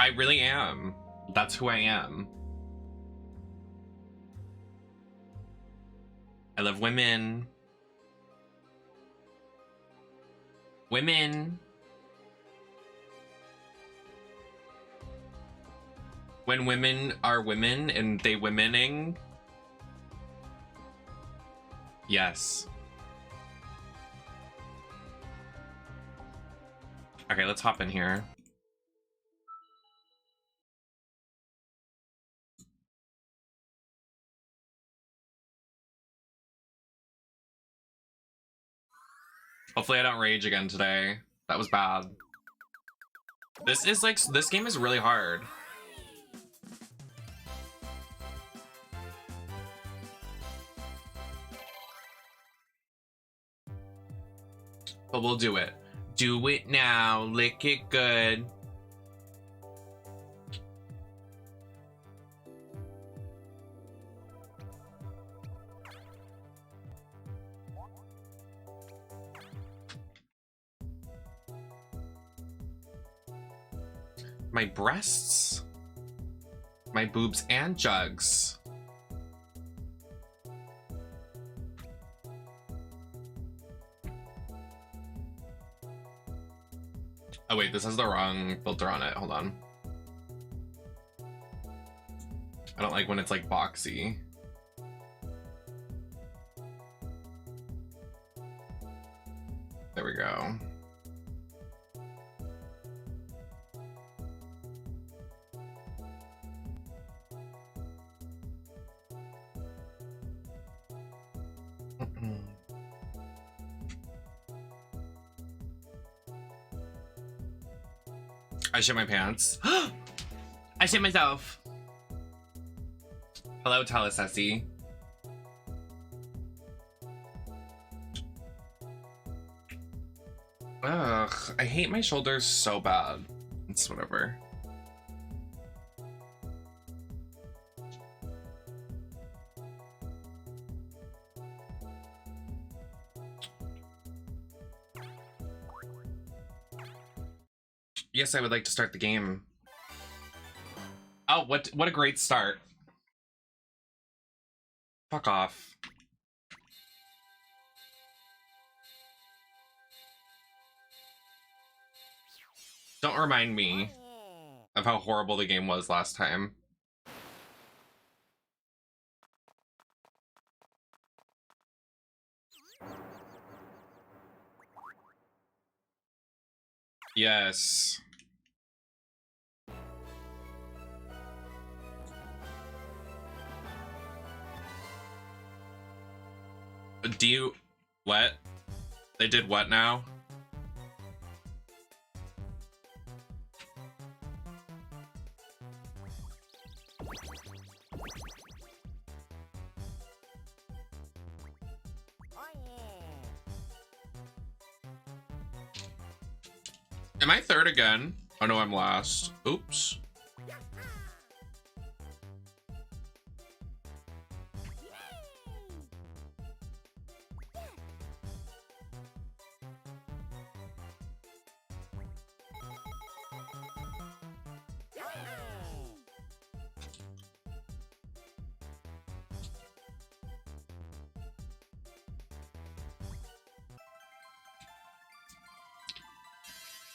I really am. That's who I am. I love women. Women. When women are women and they womening. Yes. Okay, let's hop in here. Hopefully I don't rage again today. That was bad. This is like, this game is really hard. But we'll do it. Do it now. Lick it good. My breasts, my boobs and jugs. Oh wait, this has the wrong filter on it. Hold on. I don't like when it's like boxy. There we go. I shit my pants. I shit myself. Hello, Talasessi. Ugh, I hate my shoulders so bad. It's whatever. Yes, I would like to start the game. Oh, what a great start. Fuck off. Don't remind me of how horrible the game was last time. Yes. Do you... What? They did what now? Am I third again? Oh no, I'm last. Oops.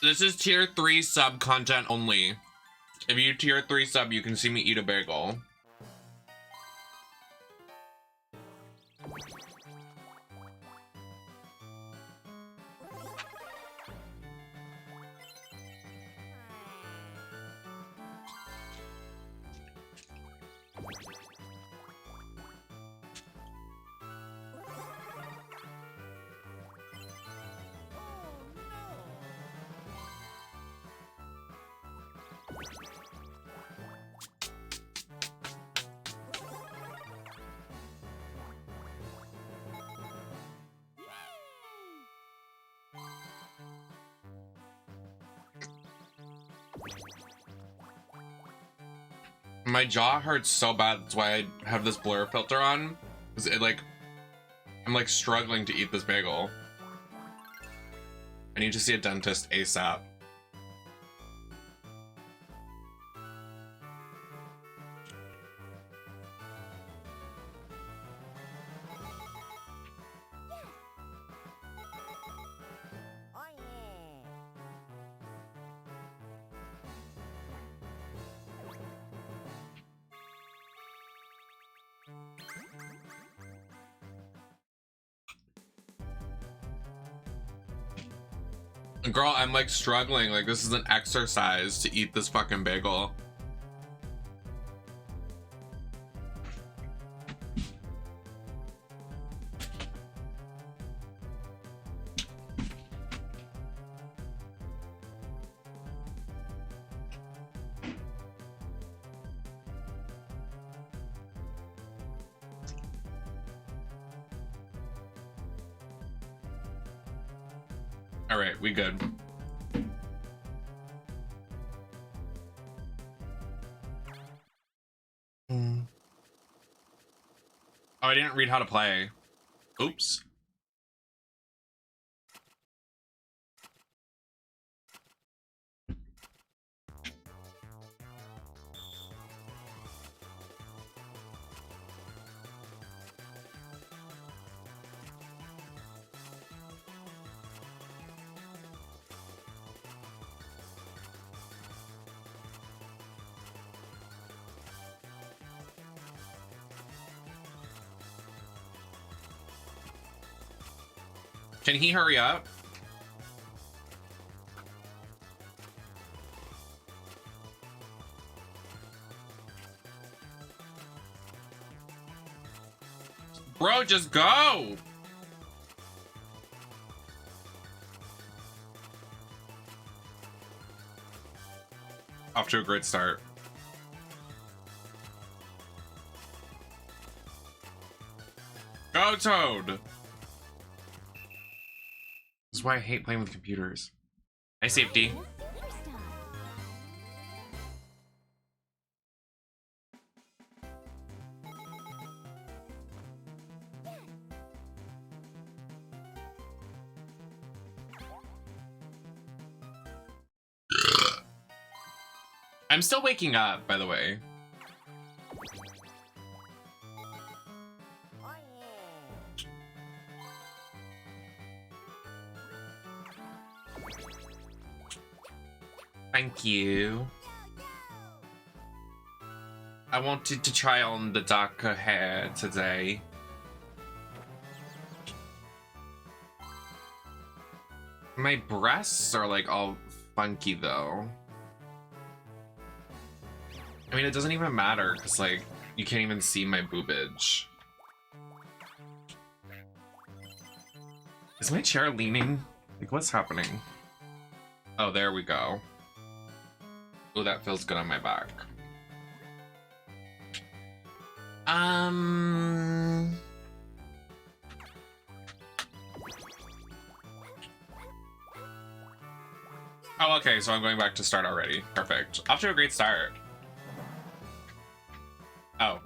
This is tier 3 sub content only. If you tier 3 sub, you can see me eat a bagel. My jaw hurts so bad, that's why I have this blur filter on. 'Cause it like, I'm like struggling to eat this bagel. I need to see a dentist ASAP. Girl, I'm like struggling. Like this is an exercise to eat this fucking bagel. All right, we good. Oh, I didn't read how to play. Oops. Can he hurry up? Bro, just go! Off to a great start. Go, Toad! This is why I hate playing with computers. Hi, safety. I'm still waking up, by the way. Thank you. I wanted to try on the darker hair today. My breasts are like all funky though. I mean, it doesn't even matter because like you can't even see my boobage. Is my chair leaning? Like what's happening? Oh, there we go. Oh, that feels good on my back. Oh, okay, so I'm going back to start already. Perfect. Off to a great start. Oh.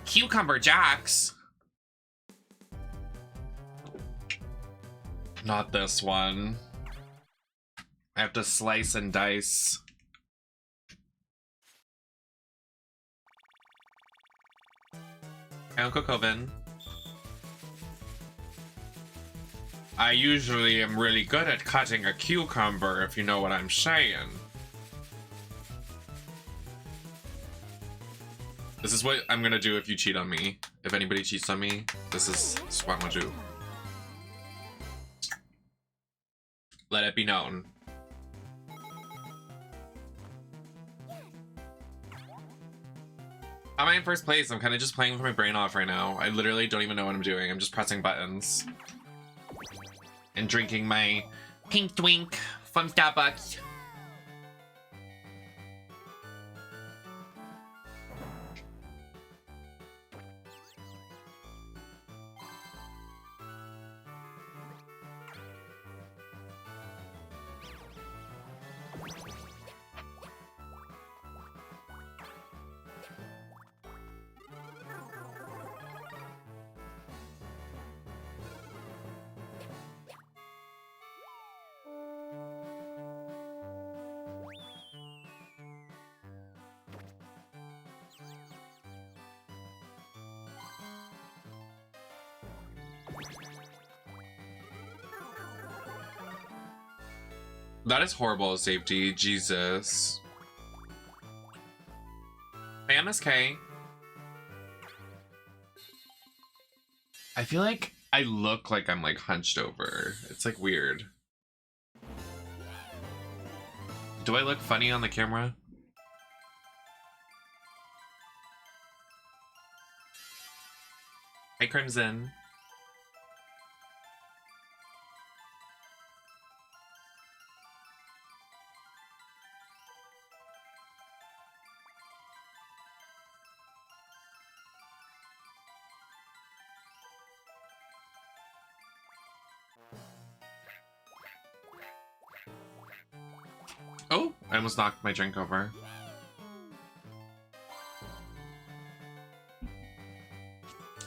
Cucumber Jacks. Not this one. I have to slice and dice. Hi, Uncle Coven. I usually am really good at cutting a cucumber, if you know what I'm saying. This is what I'm gonna do if you cheat on me. If anybody cheats on me, this is what I'm gonna do. Let it be known. Am I in first place? I'm kind of just playing with my brain off right now. I literally don't even know what I'm doing. I'm just pressing buttons. And drinking my pink twink from Starbucks. That is horrible safety, Jesus. Hey, MSK. I feel like I look like I'm like hunched over. It's like weird. Do I look funny on the camera? Hi, Crimson. Oh, I almost knocked my drink over.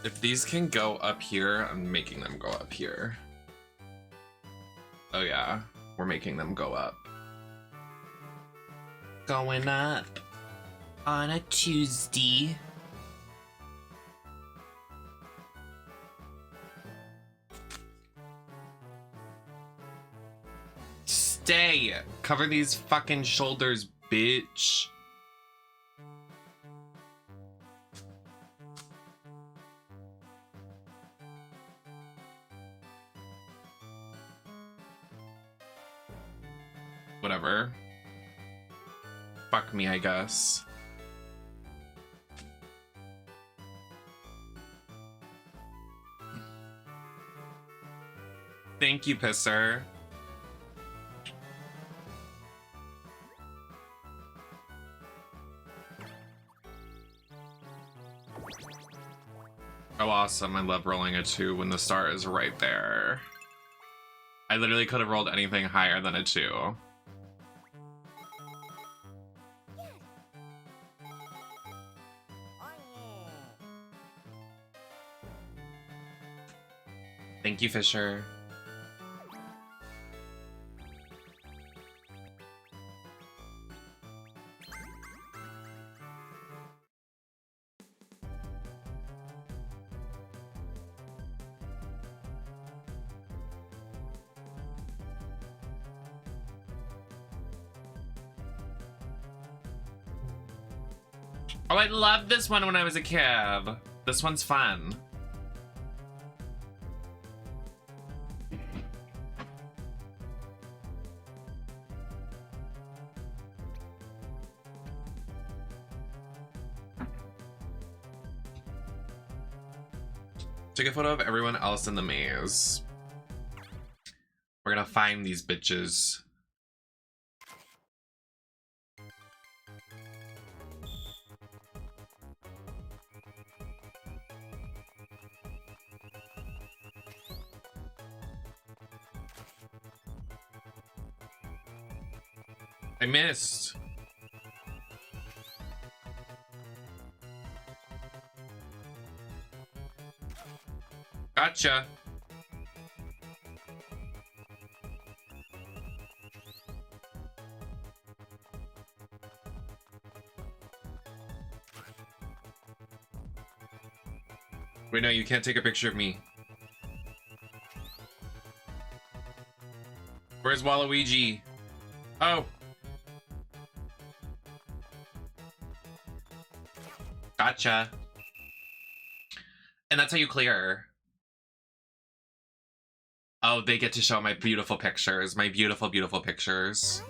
If these can go up here, I'm making them go up here. Oh yeah, we're making them go up. Going up on a Tuesday. Stay! Cover these fucking shoulders, bitch. Whatever. Fuck me, I guess. Thank you, Pisser. Oh, awesome. I love rolling a 2 when the star is right there. I literally could have rolled anything higher than a 2. Thank you, Fisher. Oh, I loved this one when I was a kid. This one's fun. Take a photo of everyone else in the maze. We're gonna find these bitches. I missed. Gotcha. Wait, no, you can't take a picture of me. Where's Waluigi? Oh. Gotcha. And that's how you clear. Oh, they get to show my beautiful pictures. My beautiful, beautiful pictures.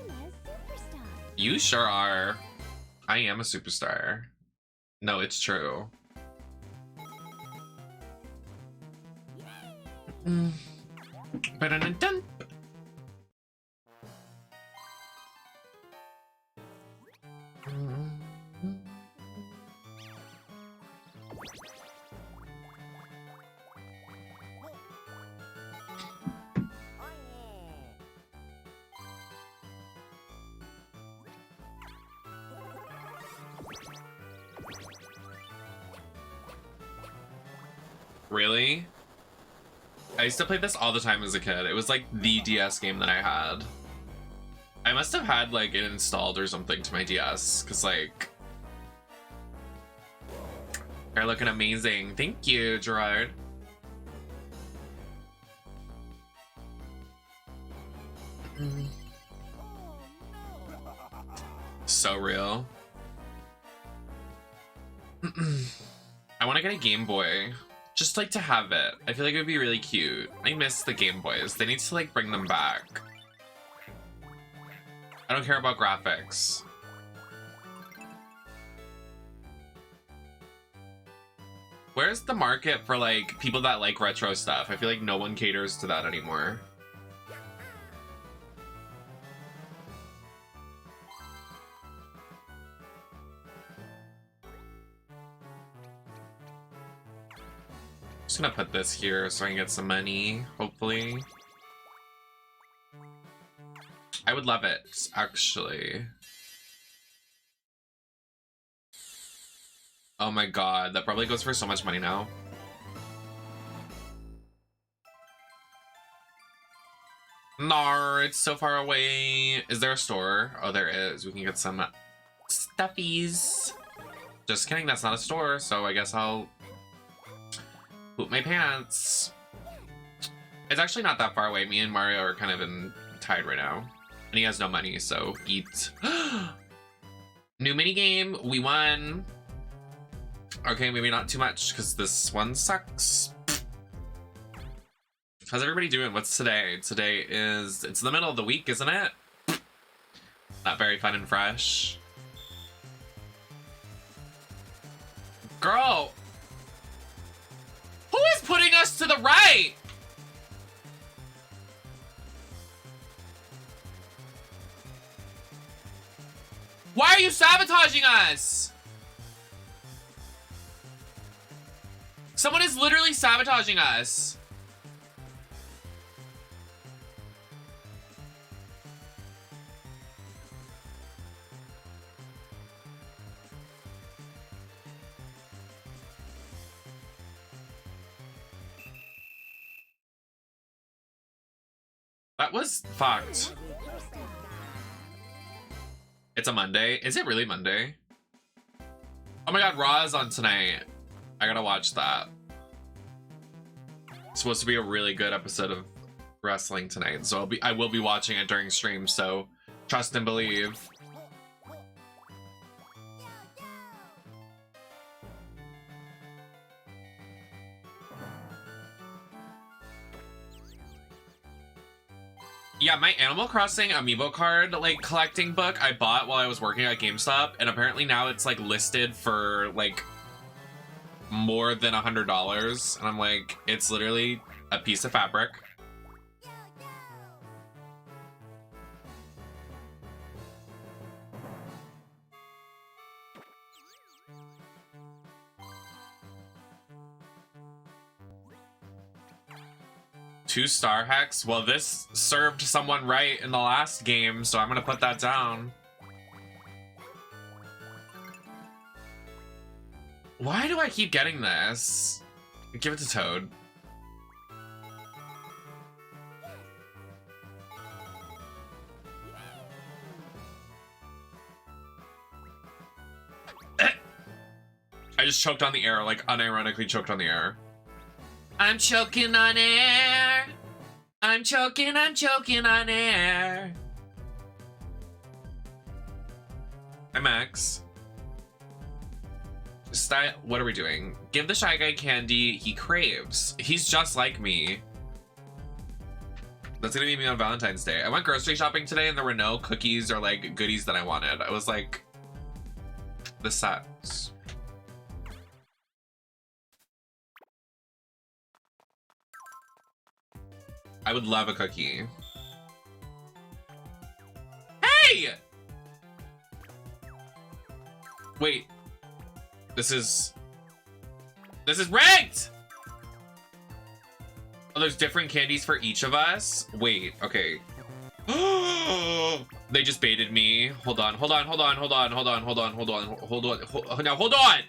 You sure are. I am a superstar. No, it's true. Ba-dun-dun-dun. Really? I used to play this all the time as a kid. It was like the DS game that I had. I must have had like it installed or something to my DS, because like... You're looking amazing. Thank you, Gerard. So real. I want to get a Game Boy Just like to have it. I feel like it would be really cute. I miss the Game Boys. They need to like bring them back. I don't care about graphics. Where's the market for like people that like retro stuff? I feel like no one caters to that anymore. Just gonna put this here so I can get some money, hopefully. I would love it, actually. Oh my god, that probably goes for so much money now. No, it's so far away. Is there a store? Oh, there is. We can get some stuffies. Just kidding, that's not a store, so I guess I'll poop my pants. It's actually not that far away. Me and Mario are kind of tied right now. And he has no money, so eat. New minigame, we won. Okay, maybe not too much, because this one sucks. How's everybody doing? What's today? Today is, it's the middle of the week, isn't it? Not very fun and fresh. Girl! Who is putting us to the right? Why are you sabotaging us? Someone is literally sabotaging us. That was fucked. It's a Monday. Is it really Monday? Oh my god, Raw is on tonight. I gotta watch that. It's supposed to be a really good episode of wrestling tonight, so I will be watching it during stream, so trust and believe. Yeah, my Animal Crossing amiibo card like collecting book I bought while I was working at GameStop, and apparently now it's like listed for like more than $100, and I'm like, it's literally a piece of fabric. Two-star hex? Well, this served someone right in the last game, so I'm gonna put that down. Why do I keep getting this? Give it to Toad. I just choked on the air, like unironically choked on the air. I'm choking on air. I'm choking on air. Hi, Max. Style, what are we doing? Give the Shy Guy candy he craves. He's just like me. That's gonna be me on Valentine's Day. I went grocery shopping today and there were no cookies or like goodies that I wanted. I was like, this sucks. I would love a cookie. Hey! Wait. This is ranked! Oh, there's different candies for each of us? Wait, okay. They just baited me. Hold on. Now, hold on!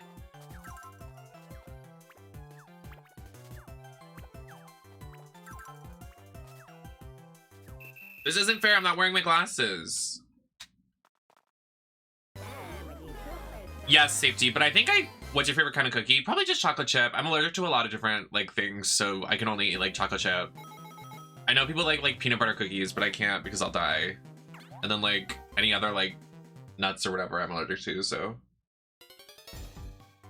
This isn't fair, I'm not wearing my glasses. Yes, safety, but I think what's your favorite kind of cookie? Probably just chocolate chip. I'm allergic to a lot of different like things, so I can only eat like chocolate chip. I know people like peanut butter cookies, but I can't because I'll die. And then like any other like nuts or whatever I'm allergic to, so.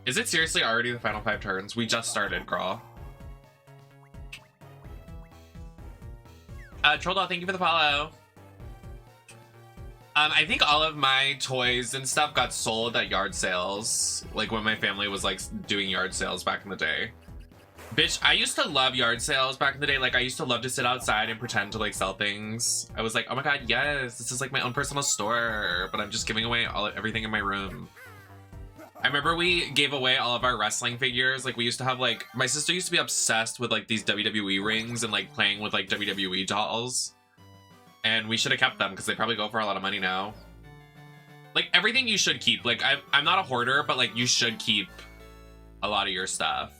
Is it seriously already the final 5 turns? We just started, girl. Trolldoll, thank you for the follow. I think all of my toys and stuff got sold at yard sales. Like when my family was like doing yard sales back in the day. Bitch, I used to love yard sales back in the day. Like I used to love to sit outside and pretend to like sell things. I was like, oh my god, yes, this is like my own personal store, but I'm just giving away everything in my room. I remember we gave away all of our wrestling figures. Like we used to have like, my sister used to be obsessed with like these WWE rings and like playing with like WWE dolls. And we should have kept them because they probably go for a lot of money now. Like everything you should keep. Like I'm not a hoarder, but like you should keep a lot of your stuff.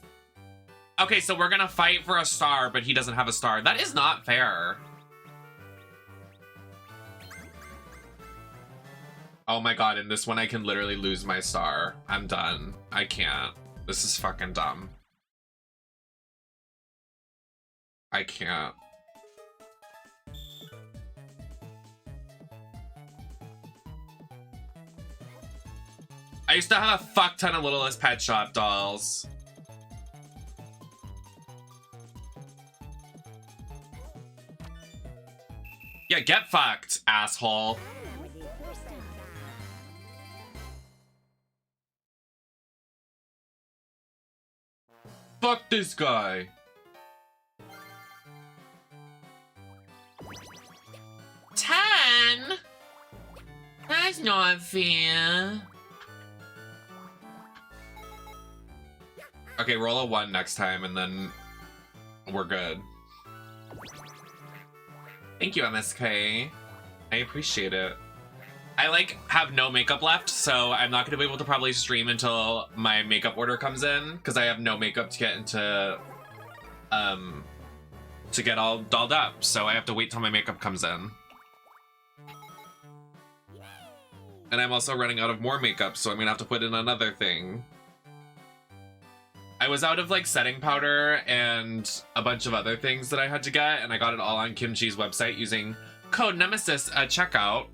Okay, so we're gonna fight for a star, but he doesn't have a star. That is not fair. Oh my god, in this one I can literally lose my star. I'm done. I can't. This is fucking dumb. I can't. I used to have a fuck ton of Littlest Pet Shop dolls. Yeah, get fucked, asshole. Fuck this guy. That's not fair. Okay, roll a 1 next time and then we're good. Thank you, MSK. I appreciate it. I like have no makeup left, so I'm not gonna be able to probably stream until my makeup order comes in because I have no makeup to get into to get all dolled up, so I have to wait till my makeup comes in. And I'm also running out of more makeup, so I'm gonna have to put in another thing. I was out of like setting powder and a bunch of other things that I had to get, and I got it all on Kimchi's website using code Nemesis at checkout.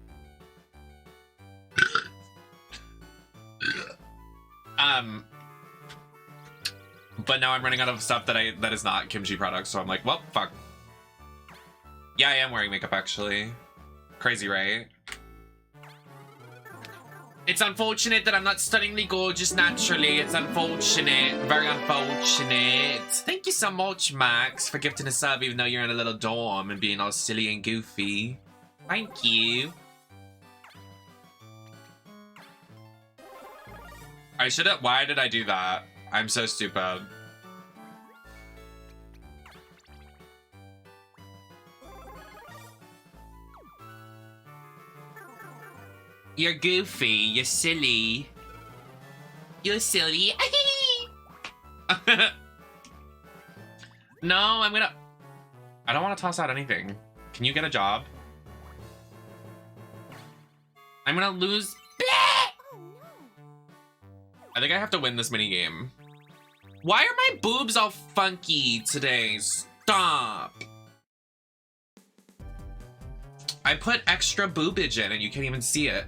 But now I'm running out of stuff that is not Kimchi products, so I'm like, well, fuck. Yeah, I am wearing makeup actually. Crazy, right? It's unfortunate that I'm not stunningly gorgeous naturally. It's unfortunate. Very unfortunate. Thank you so much, Max, for gifting a sub even though you're in a little dorm and being all silly and goofy. Thank you. I should have... Why did I do that? I'm so stupid. You're goofy. You're silly. You're silly. No, I'm gonna... I don't want to toss out anything. Can you get a job? I'm gonna lose... I think I have to win this mini game. Why are my boobs all funky today? Stop. I put extra boobage in and you can't even see it.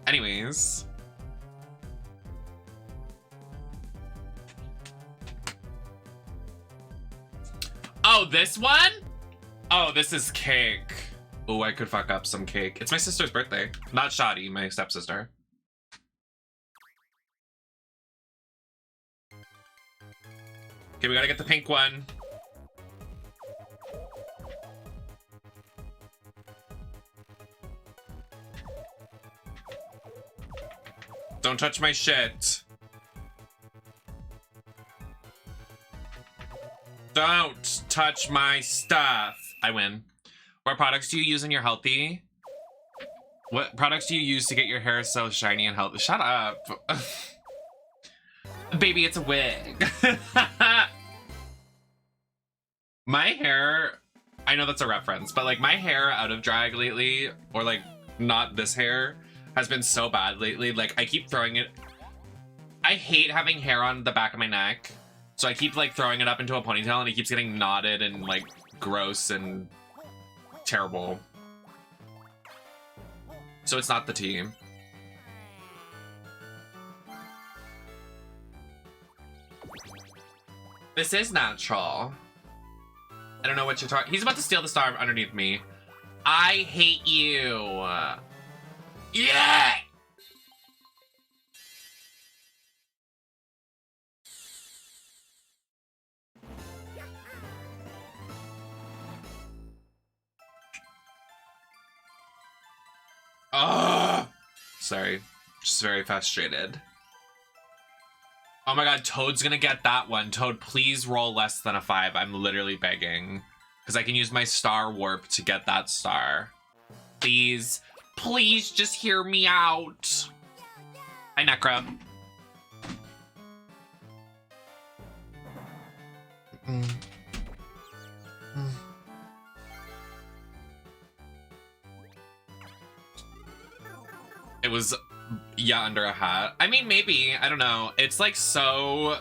Anyways. Oh, this one? Oh, this is cake. Oh, I could fuck up some cake. It's my sister's birthday. Not Shadi, my stepsister. Okay, we gotta get the pink one. Don't touch my shit. Don't touch my stuff. I win. What products do you use when you're healthy? What products do you use to get your hair so shiny and healthy? Shut up. Baby, it's a wig. My hair, I know that's a reference, but like my hair out of drag lately, or like not this hair, has been so bad lately. Like I keep throwing it. I hate having hair on the back of my neck. So I keep like throwing it up into a ponytail and it keeps getting knotted and like gross and terrible. So it's not the team. This is natural. I don't know what you're talking. He's about to steal the star underneath me. I hate you. Yeah! Oh, sorry. Just very frustrated. Oh my god, Toad's gonna get that one. Toad, please roll less than a 5. I'm literally begging. Because I can use my star warp to get that star. Please. Please just hear me out. Hi, Necro. It was, yeah, under a hat. I mean, maybe. I don't know. It's like so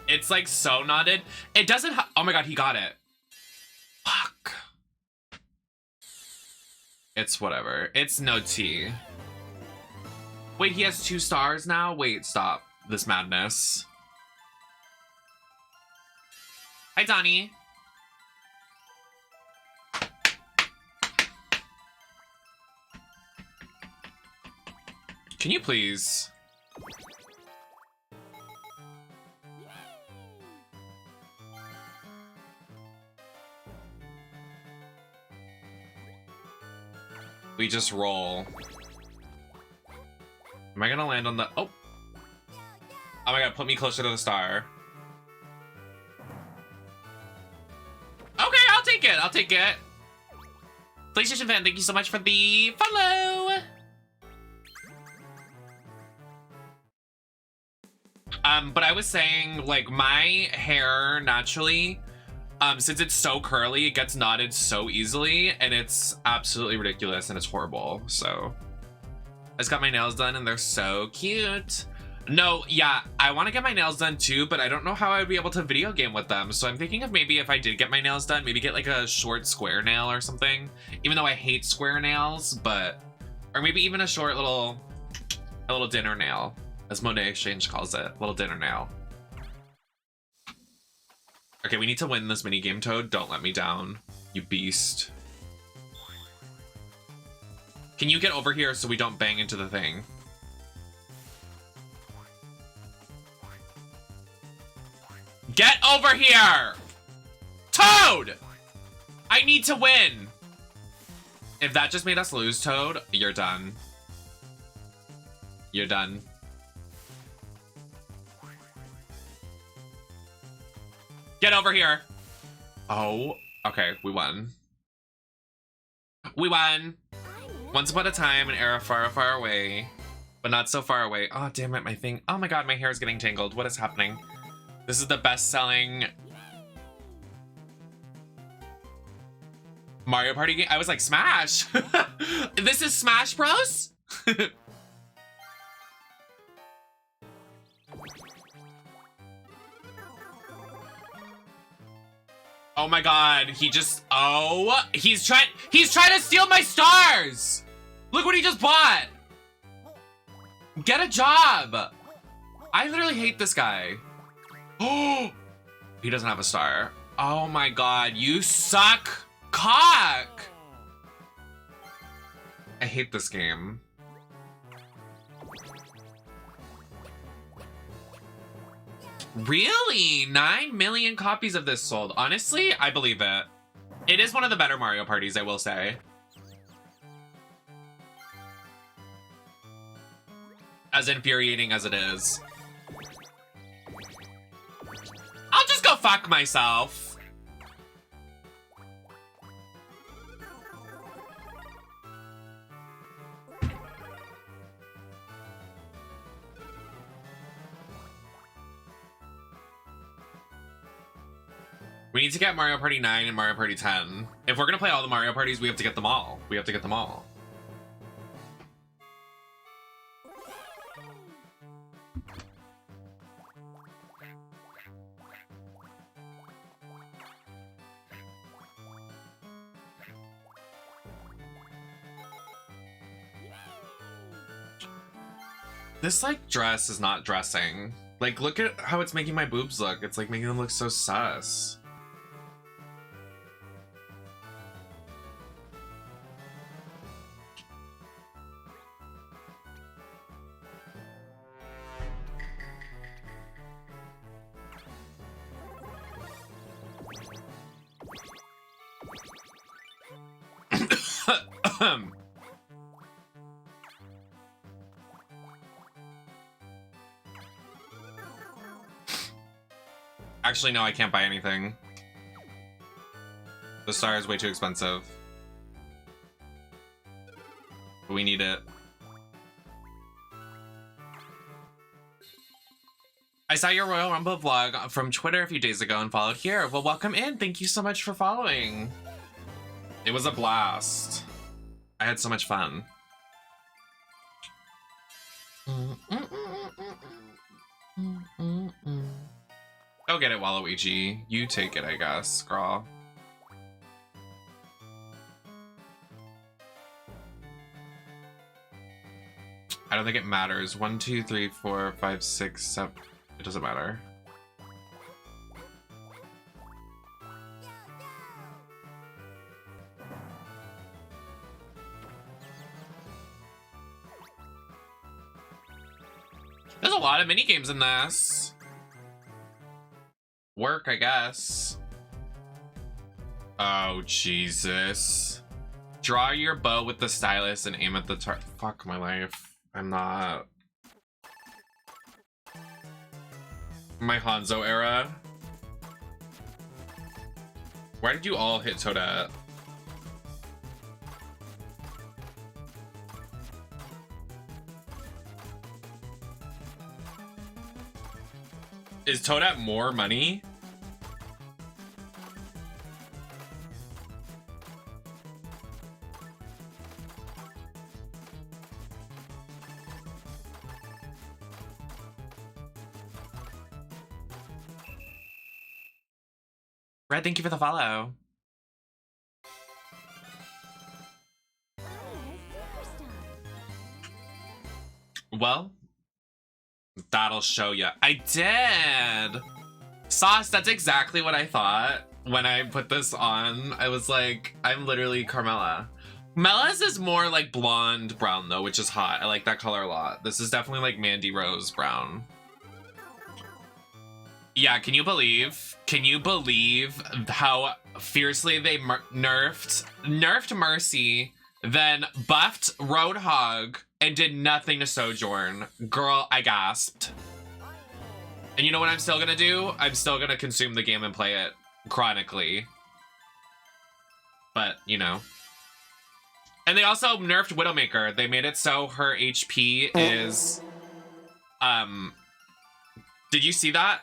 knotted. It doesn't oh my god, he got it. Fuck. It's whatever. It's no tea. Wait, he has 2 stars now? Wait, stop this madness. Hi, Donnie. Can you please? We just roll. Am I gonna land on the... Oh! Oh my god, put me closer to the star. Okay, I'll take it. I'll take it. PlayStation fan, thank you so much for the follow. But I was saying, like, my hair naturally, since it's so curly, it gets knotted so easily, and it's absolutely ridiculous, and it's horrible, so. I just got my nails done, and they're so cute. No, yeah, I want to get my nails done too, but I don't know how I would be able to video game with them, so I'm thinking of maybe if I did get my nails done, maybe get like a short square nail or something, even though I hate square nails, but, or maybe even a short a little dinner nail, as Monet Exchange calls it, little dinner nail. Okay, we need to win this mini game, Toad. Don't let me down, you beast. Can you get over here so we don't bang into the thing? Get over here! Toad! I need to win! If that just made us lose, Toad, you're done. You're done. Get over here. Oh, okay, we won. We won. Once upon a time, an era far, far away, but not so far away. Oh, damn it, my thing. Oh my god, my hair is getting tangled. What is happening? This is the best-selling Mario Party game. I was like, Smash! This is Smash Bros? Oh my god, he just, oh, he's trying to steal my stars! Look what he just bought! Get a job! I literally hate this guy. Oh, he doesn't have a star. Oh my god, you suck cock! I hate this game. Really? 9 million copies of this sold. Honestly, I believe it. It is one of the better Mario parties, I will say. As infuriating as it is. I'll just go fuck myself. We need to get Mario Party 9 and Mario Party 10. If we're gonna play all the Mario parties, we have to get them all. We have to get them all. This, like, dress is not dressing. Like, look at how it's making my boobs look. It's, like, making them look so sus. Actually, no, I can't buy anything. The star is way too expensive. But we need it. I saw your Royal Rumble vlog from Twitter a few days ago and followed here. Well, welcome in. Thank you so much for following. It was a blast. I had so much fun. Go get it, Waluigi. You take it, I guess, girl. I don't think it matters. 1, 2, 3, 4, 5, 6, 7. It doesn't matter. There's a lot of mini games in this. Work, I guess. Oh, Jesus. Draw your bow with the stylus and aim at the target. Fuck my life. I'm not. My Hanzo era. Why did you all hit Toadette? Is Toadette more money? Red, thank you for the follow. Well, that'll show ya. I did! Sauce, that's exactly what I thought when I put this on. I was like, I'm literally Carmella. Mella's is more like blonde brown though, which is hot. I like that color a lot. This is definitely like Mandy Rose brown. Yeah, can you believe how fiercely they nerfed Mercy, then buffed Roadhog, and did nothing to Sojourn? Girl, I gasped. And you know what I'm still gonna do? I'm still gonna consume the game and play it chronically. But, you know. And they also nerfed Widowmaker. They made it so her HP is... Did you see that?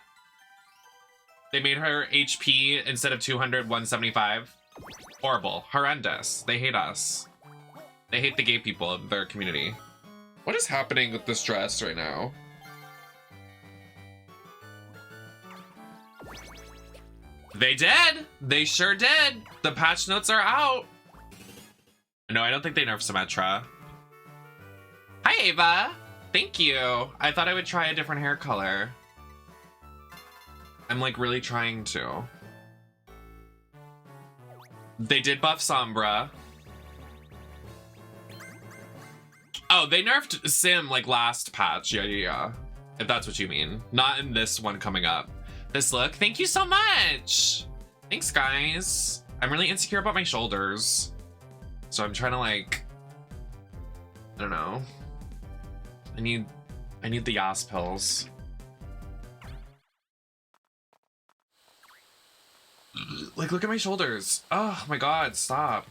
They made her HP instead of 200, 175. Horrible. Horrendous. They hate us. They hate the gay people of their community. What is happening with this dress right now? They did! They sure did! The patch notes are out! No, I don't think they nerfed Symmetra. Hi, Ava! Thank you! I thought I would try a different hair color. I'm like really trying to. They did buff Sombra. Oh, they nerfed Sim like last patch. Yeah. If that's what you mean. Not in this one coming up. This look. Thank you so much. Thanks, guys. I'm really insecure about my shoulders. So I'm trying to like, I don't know. I need the Yas pills. Like, look at my shoulders. Oh my god, stop.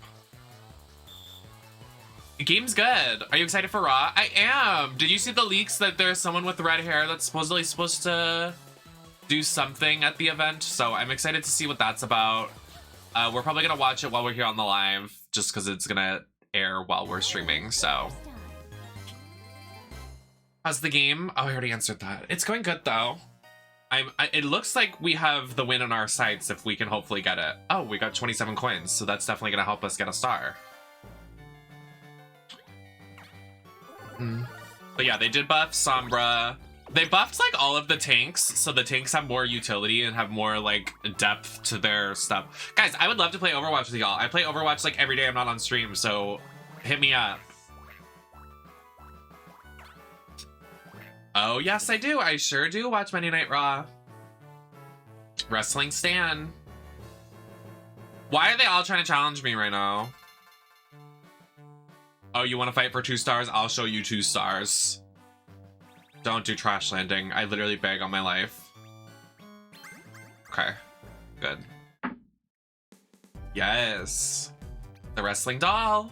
The game's good. Are you excited for Raw? I am. Did you see the leaks that there's someone with red hair that's supposedly supposed to do something at the event? So I'm excited to see what that's about. We're probably gonna watch it while we're here on the live, just because it's gonna air while we're streaming, so. How's the game? Oh, I already answered that. It's going good though. It looks like we have the win on our sights if we can hopefully get it. Oh, we got 27 coins, so that's definitely gonna help us get a star. But yeah, they did buff Sombra. They buffed like all of the tanks, so the tanks have more utility and have more like depth to their stuff. Guys, I would love to play Overwatch with y'all. I play Overwatch like every day I'm not on stream, so hit me up. Oh yes, I do. I sure do watch Monday Night Raw. Wrestling Stan. Why are they all trying to challenge me right now? Oh, you want to fight for 2 stars? I'll show you 2 stars. Don't do trash landing. I literally beg on my life. Okay, good. Yes. The wrestling doll.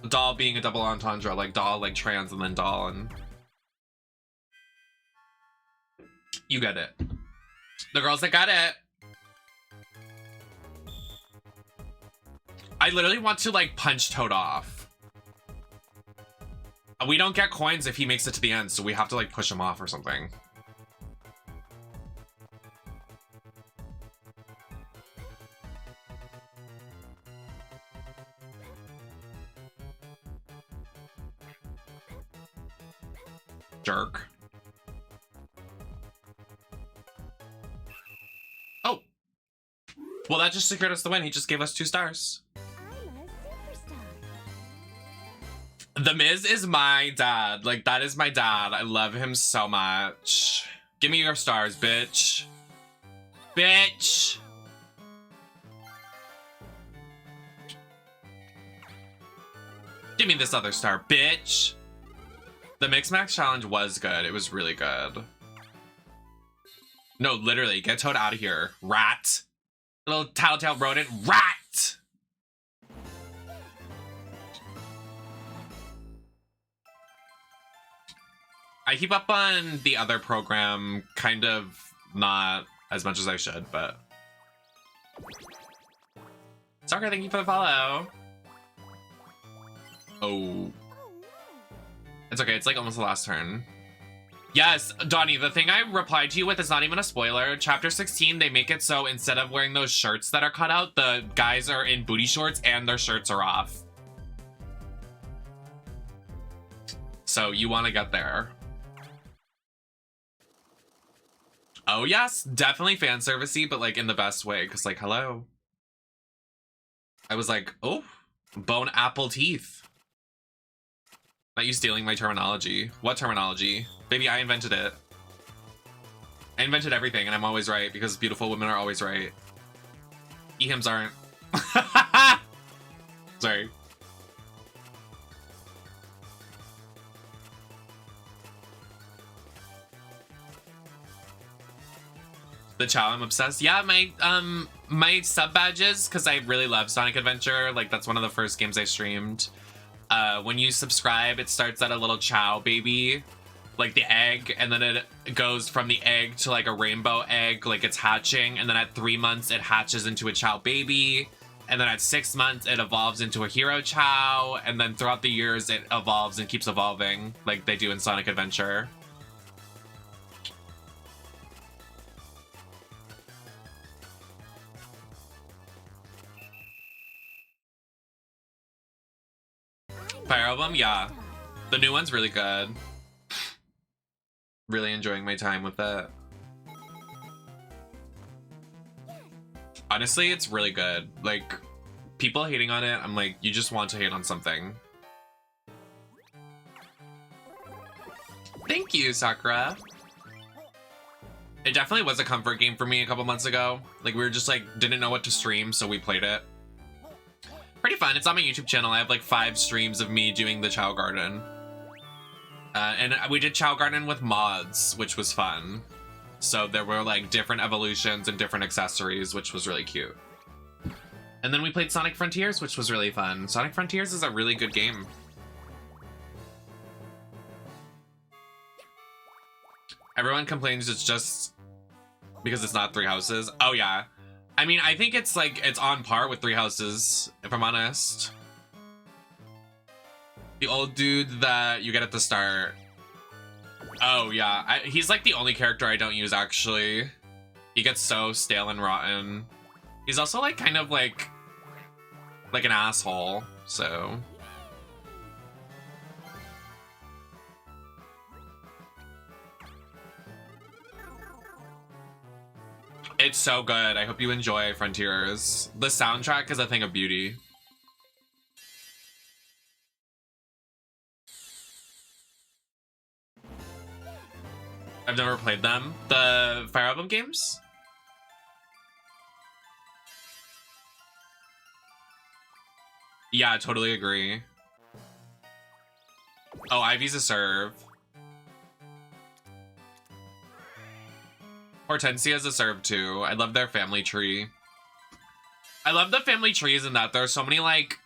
Doll being a double entendre, like doll, like trans, and then doll, and... You get it. The girls that got it. I literally want to, like, punch Toad off. We don't get coins if he makes it to the end, so we have to like push him off or something. Jerk. Oh. Well, that just secured us the win. He just gave us 2 stars. The Miz is my dad. Like, that is my dad. I love him so much. Give me your stars, bitch. Bitch! Give me this other star, bitch! The Mix Max Challenge was good. It was really good. No, literally, get Toad out of here. Rat! Little tattletale rodent. Rat! I keep up on the other program, kind of not as much as I should, but... Soccer, thank you for the follow. Oh. It's okay, it's like almost the last turn. Yes, Donnie, the thing I replied to you with is not even a spoiler. Chapter 16, they make it so instead of wearing those shirts that are cut out, the guys are in booty shorts and their shirts are off. So you want to get there. Oh yes, definitely fan servicey, but like in the best way, because like, hello. I was like, oh, bone apple teeth. Not you stealing my terminology. What terminology? Baby, I invented it. I invented everything, and I'm always right, because beautiful women are always right. E-hims aren't. Sorry. The Chow, I'm obsessed. Yeah, my sub badges, because I really love Sonic Adventure. Like, that's one of the first games I streamed. When you subscribe, it starts at a little Chow baby, like the egg, and then it goes from the egg to like a rainbow egg, like it's hatching, and then at 3 months it hatches into a Chow baby, and then at 6 months it evolves into a hero Chow, and then throughout the years it evolves and keeps evolving, like they do in Sonic Adventure. Fire Emblem, yeah. The new one's really good. Really enjoying my time with it. Honestly, it's really good. Like, people hating on it, I'm like, you just want to hate on something. Thank you, Sakura. It definitely was a comfort game for me a couple months ago. Like, we were just like, didn't know what to stream, so we played it. Pretty fun. It's on my YouTube channel. I have like 5 streams of me doing the Chow Garden. And we did Chow Garden with mods, which was fun. So there were like different evolutions and different accessories, which was really cute. And then we played Sonic Frontiers, which was really fun. Sonic Frontiers is a really good game. Everyone complains it's just because it's not 3 houses. Oh yeah. I mean, I think it's like, it's on par with 3 houses, if I'm honest. The old dude that you get at the start. Oh yeah, he's like the only character I don't use actually. He gets so stale and rotten. He's also like kind of like an asshole, so. It's so good. I hope you enjoy Frontiers. The soundtrack is a thing of beauty. I've never played them. The Fire Emblem games? Yeah, totally agree. Oh, Ivy's a serve. Hortensia's a serve too. I love their family tree. I love the family trees in that there's so many like...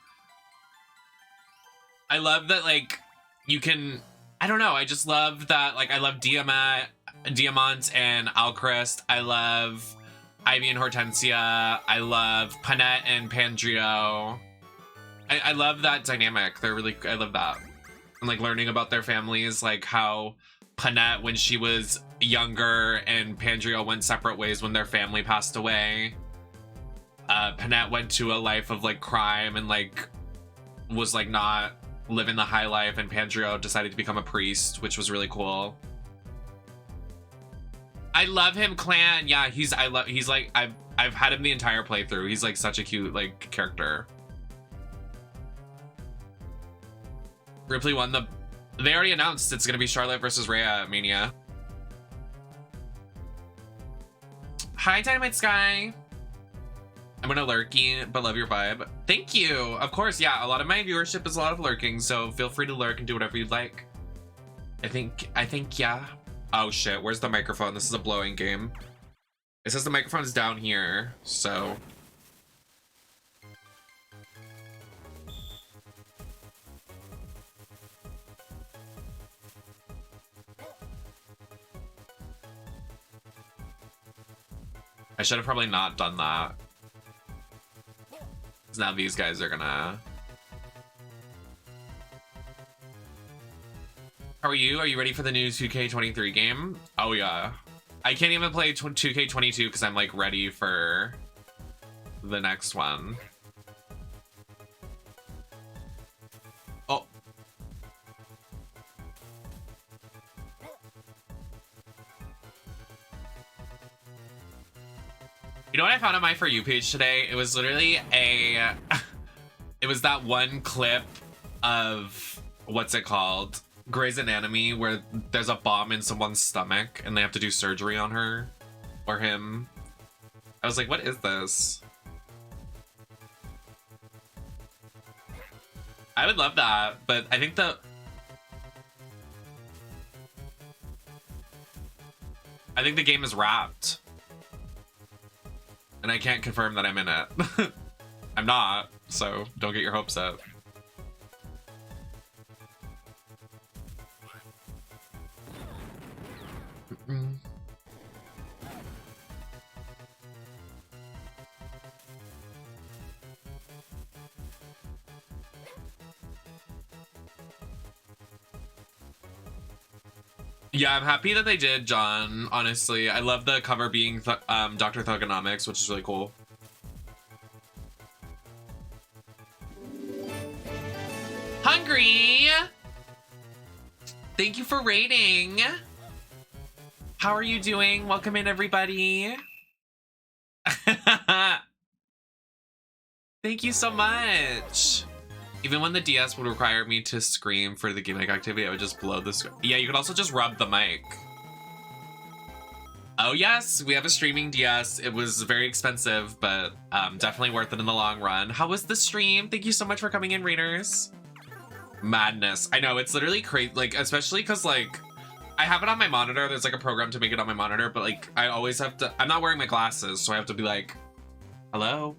I love that like you can... I don't know. I just love that like I love Diamant and Alchrist. I love Ivy and Hortensia. I love Panette and Pandrio. I love that dynamic. They're really... I love that. And like learning about their families, like how Panette, when she was younger, and Pandrio went separate ways when their family passed away. Panette went to a life of like crime and like was like not living the high life, and Pandrio decided to become a priest, which was really cool. I love him, Clan. Yeah, he's like I've had him the entire playthrough. He's like such a cute like character. Ripley won the... They already announced it's gonna be Charlotte versus Rhea at Mania. Hi, Dynamite Sky. I'm gonna lurky, but love your vibe. Thank you. Of course, yeah. A lot of my viewership is a lot of lurking, so feel free to lurk and do whatever you'd like. I think, yeah. Oh shit, where's the microphone? This is a blowing game. It says the microphone's down here, so... I should have probably not done that. Because now these guys are gonna... How are you? Are you ready for the new 2K23 game? Oh yeah. I can't even play 2K22 because I'm like ready for the next one. Oh. You know what I found on my For You page today? It was literally a... it was that one clip of... What's it called? Grey's Anatomy, where there's a bomb in someone's stomach and they have to do surgery on her. Or him. I was like, what is this? I would love that, but I think the... I think the game is wrapped. And I can't confirm that I'm in it. I'm not, so don't get your hopes up. Yeah, I'm happy that they did, John. Honestly, I love the cover being Dr. Thugonomics, which is really cool. Hungry! Thank you for raiding. How are you doing? Welcome in, everybody. Thank you so much. Even when the DS would require me to scream for the gimmick activity, I would just blow the screen. Yeah, you could also just rub the mic. Oh yes, we have a streaming DS. It was very expensive, but definitely worth it in the long run. How was the stream? Thank you so much for coming in, Raiders. Madness. I know, it's literally crazy, like, especially because, like, I have it on my monitor. There's, like, a program to make it on my monitor, but, like, I always have to... I'm not wearing my glasses, so I have to be like, hello?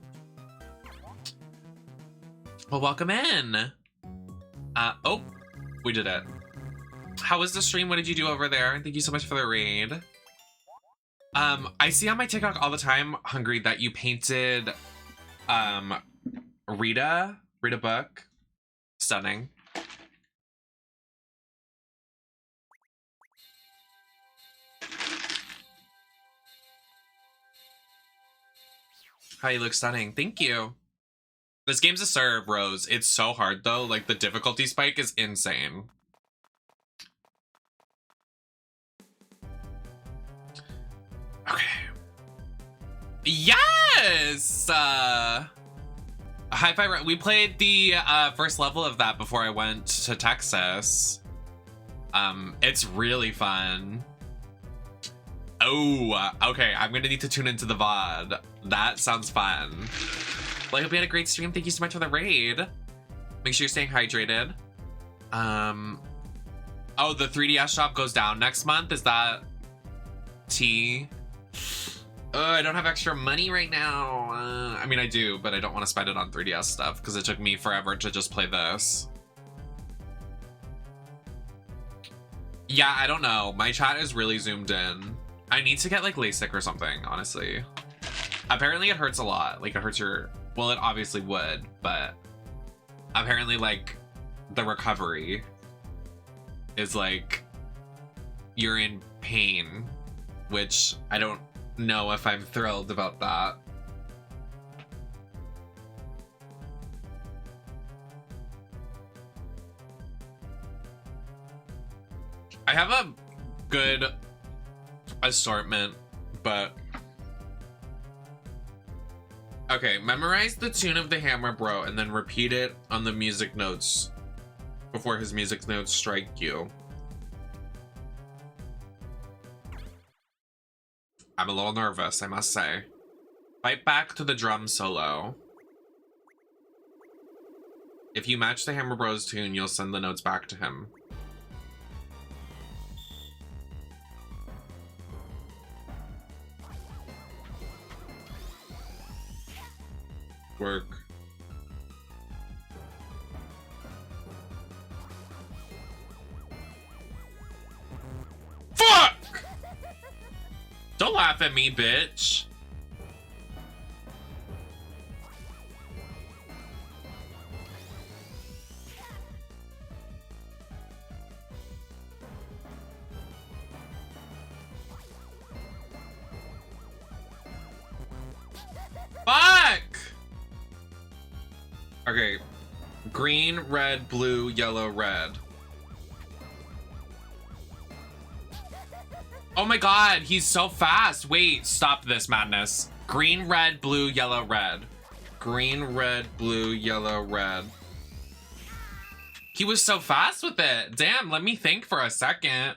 Well, welcome in. Oh, we did it. How was the stream? What did you do over there? Thank you so much for the raid. I see on my TikTok all the time, Hungry, that you painted, Rita Book. Stunning. How you look stunning. Thank you. This game's a serve, Rose. It's so hard, though. Like, the difficulty spike is insane. Okay. Yes! Hi-Fi Run. We played the first level of that before I went to Texas. It's really fun. Oh, okay. I'm gonna need to tune into the VOD. That sounds fun. Well, I hope you had a great stream. Thank you so much for the raid. Make sure you're staying hydrated. Oh, the 3DS shop goes down next month. Is that tea? I don't have extra money right now. I mean, I do, but I don't want to spend it on 3DS stuff because it took me forever to just play this. Yeah, I don't know. My chat is really zoomed in. I need to get like LASIK or something, honestly. Apparently it hurts a lot. Like it hurts your, well, it obviously would, but apparently like the recovery is like you're in pain, which I don't know if I'm thrilled about that. I have a good assortment, but okay, memorize the tune of the Hammer Bro and then repeat it on the music notes before his music notes strike you. I'm a little nervous, I must say. Fight back to the drum solo. If you match the Hammer Bros tune, you'll send the notes back to him. Work. Fuck! Don't laugh at me, bitch. Fuck! Okay. Green, red, blue, yellow, red. Oh my god, he's so fast. Wait, stop this madness. Green, red, blue, yellow, red. Green, red, blue, yellow, red. He was so fast with it. Damn, let me think for a second.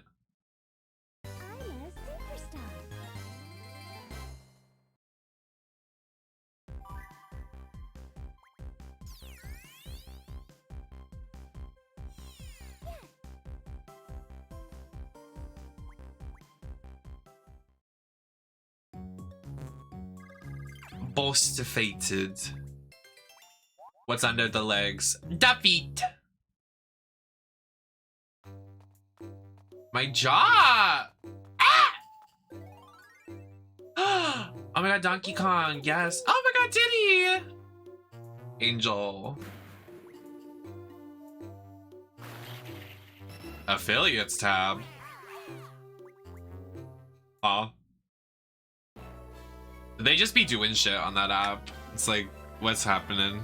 Boss defeated. What's under the legs? Defeat. My jaw. Ah! Oh my god, Donkey Kong. Yes. Oh my god, Diddy. Angel. Affiliates tab. Oh. They just be doing shit on that app. It's like, what's happening?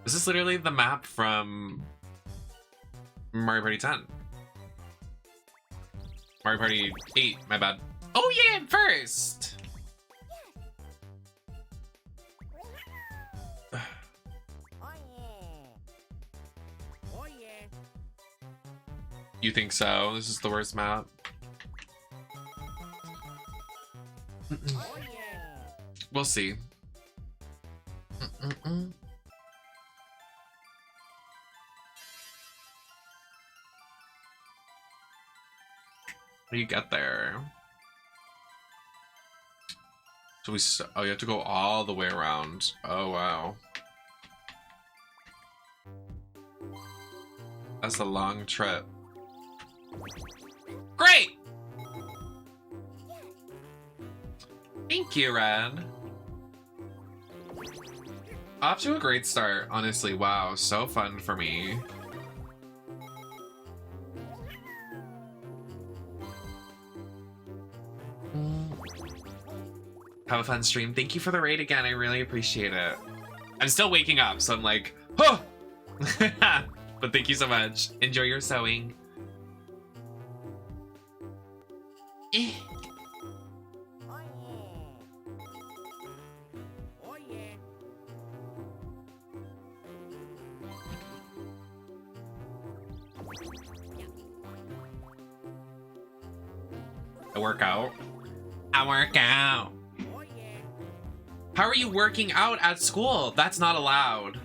This is literally the map from Mario Party 10. Mario Party 8, my bad. Oh yeah, I'm first! You think so? This is the worst map? We'll see. How do you get there? So oh, you have to go all the way around. Oh, wow. That's a long trip. Great! Thank you, Red. Off to a great start, honestly. Wow, so fun for me. Have a fun stream. Thank you for the raid again. I really appreciate it. I'm still waking up, so I'm like, oh! But thank you so much. Enjoy your sewing. I work out. I work out. How are you working out at school? That's not allowed.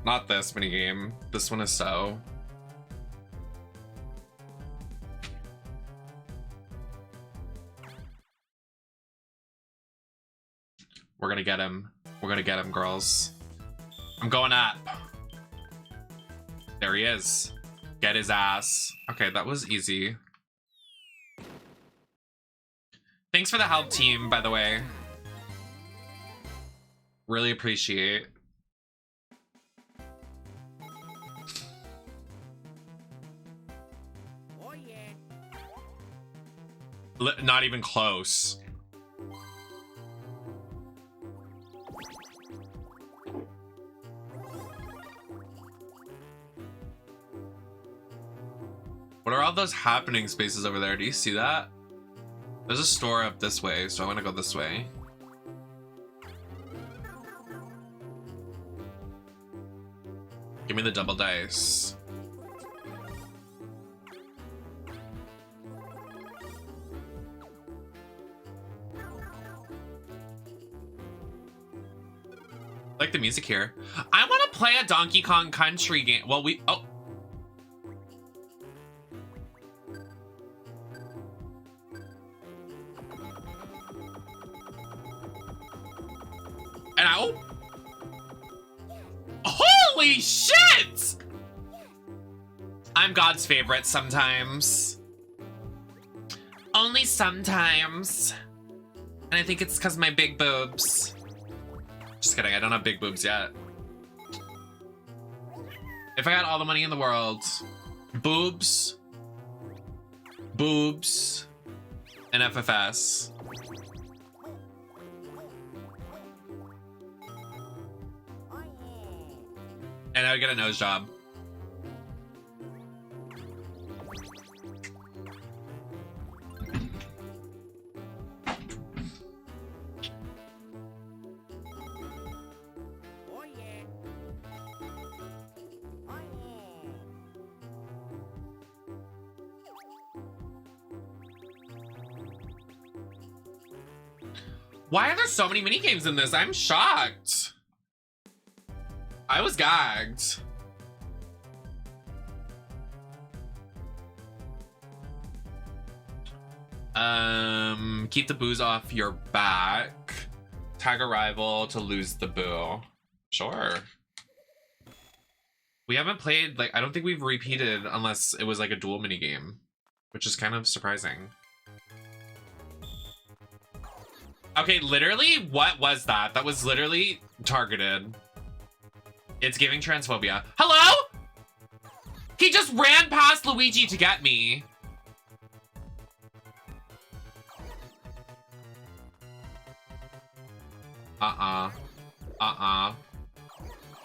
Not this minigame. This one is so. We're gonna get him. We're gonna get him, girls. I'm going up. There he is. Get his ass. Okay, that was easy. Thanks for the help, team, by the way. Really appreciate. Not even close. What are all those happening spaces over there? Do you see that? There's a store up this way, so I want to go this way. Give me the double dice. I like the music here. I want to play a Donkey Kong Country game. Well, oh. And holy shit! I'm God's favorite sometimes. Only sometimes. And I think it's because my big boobs. Just kidding, I don't have big boobs yet. If I had all the money in the world, boobs, and FFS. And I would get a nose job. Why are there so many minigames in this? I'm shocked. I was gagged. Keep the booze off your back. Tag a rival to lose the boo. Sure. We haven't played, like, I don't think we've repeated unless it was like a dual minigame, which is kind of surprising. Okay, literally, what was that? That was literally targeted. It's giving transphobia. Hello? He just ran past Luigi to get me.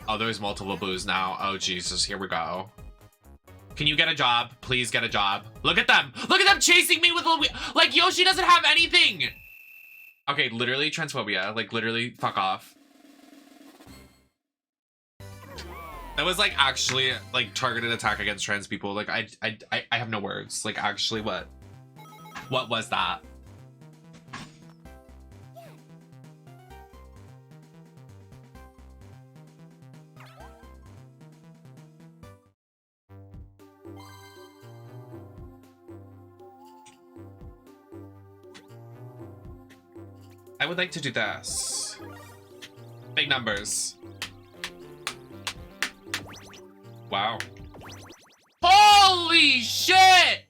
Oh, there's multiple boos now. Oh, Jesus, here we go. Can you get a job? Please get a job. Look at them. Look at them chasing me with Luigi. Like, Yoshi doesn't have anything. Okay, literally transphobia. Like, literally, fuck off. That was, like, actually, like, targeted attack against trans people. Like, I have no words. Like, actually, what? What was that? I would like to do this. Big numbers. Wow. Holy shit!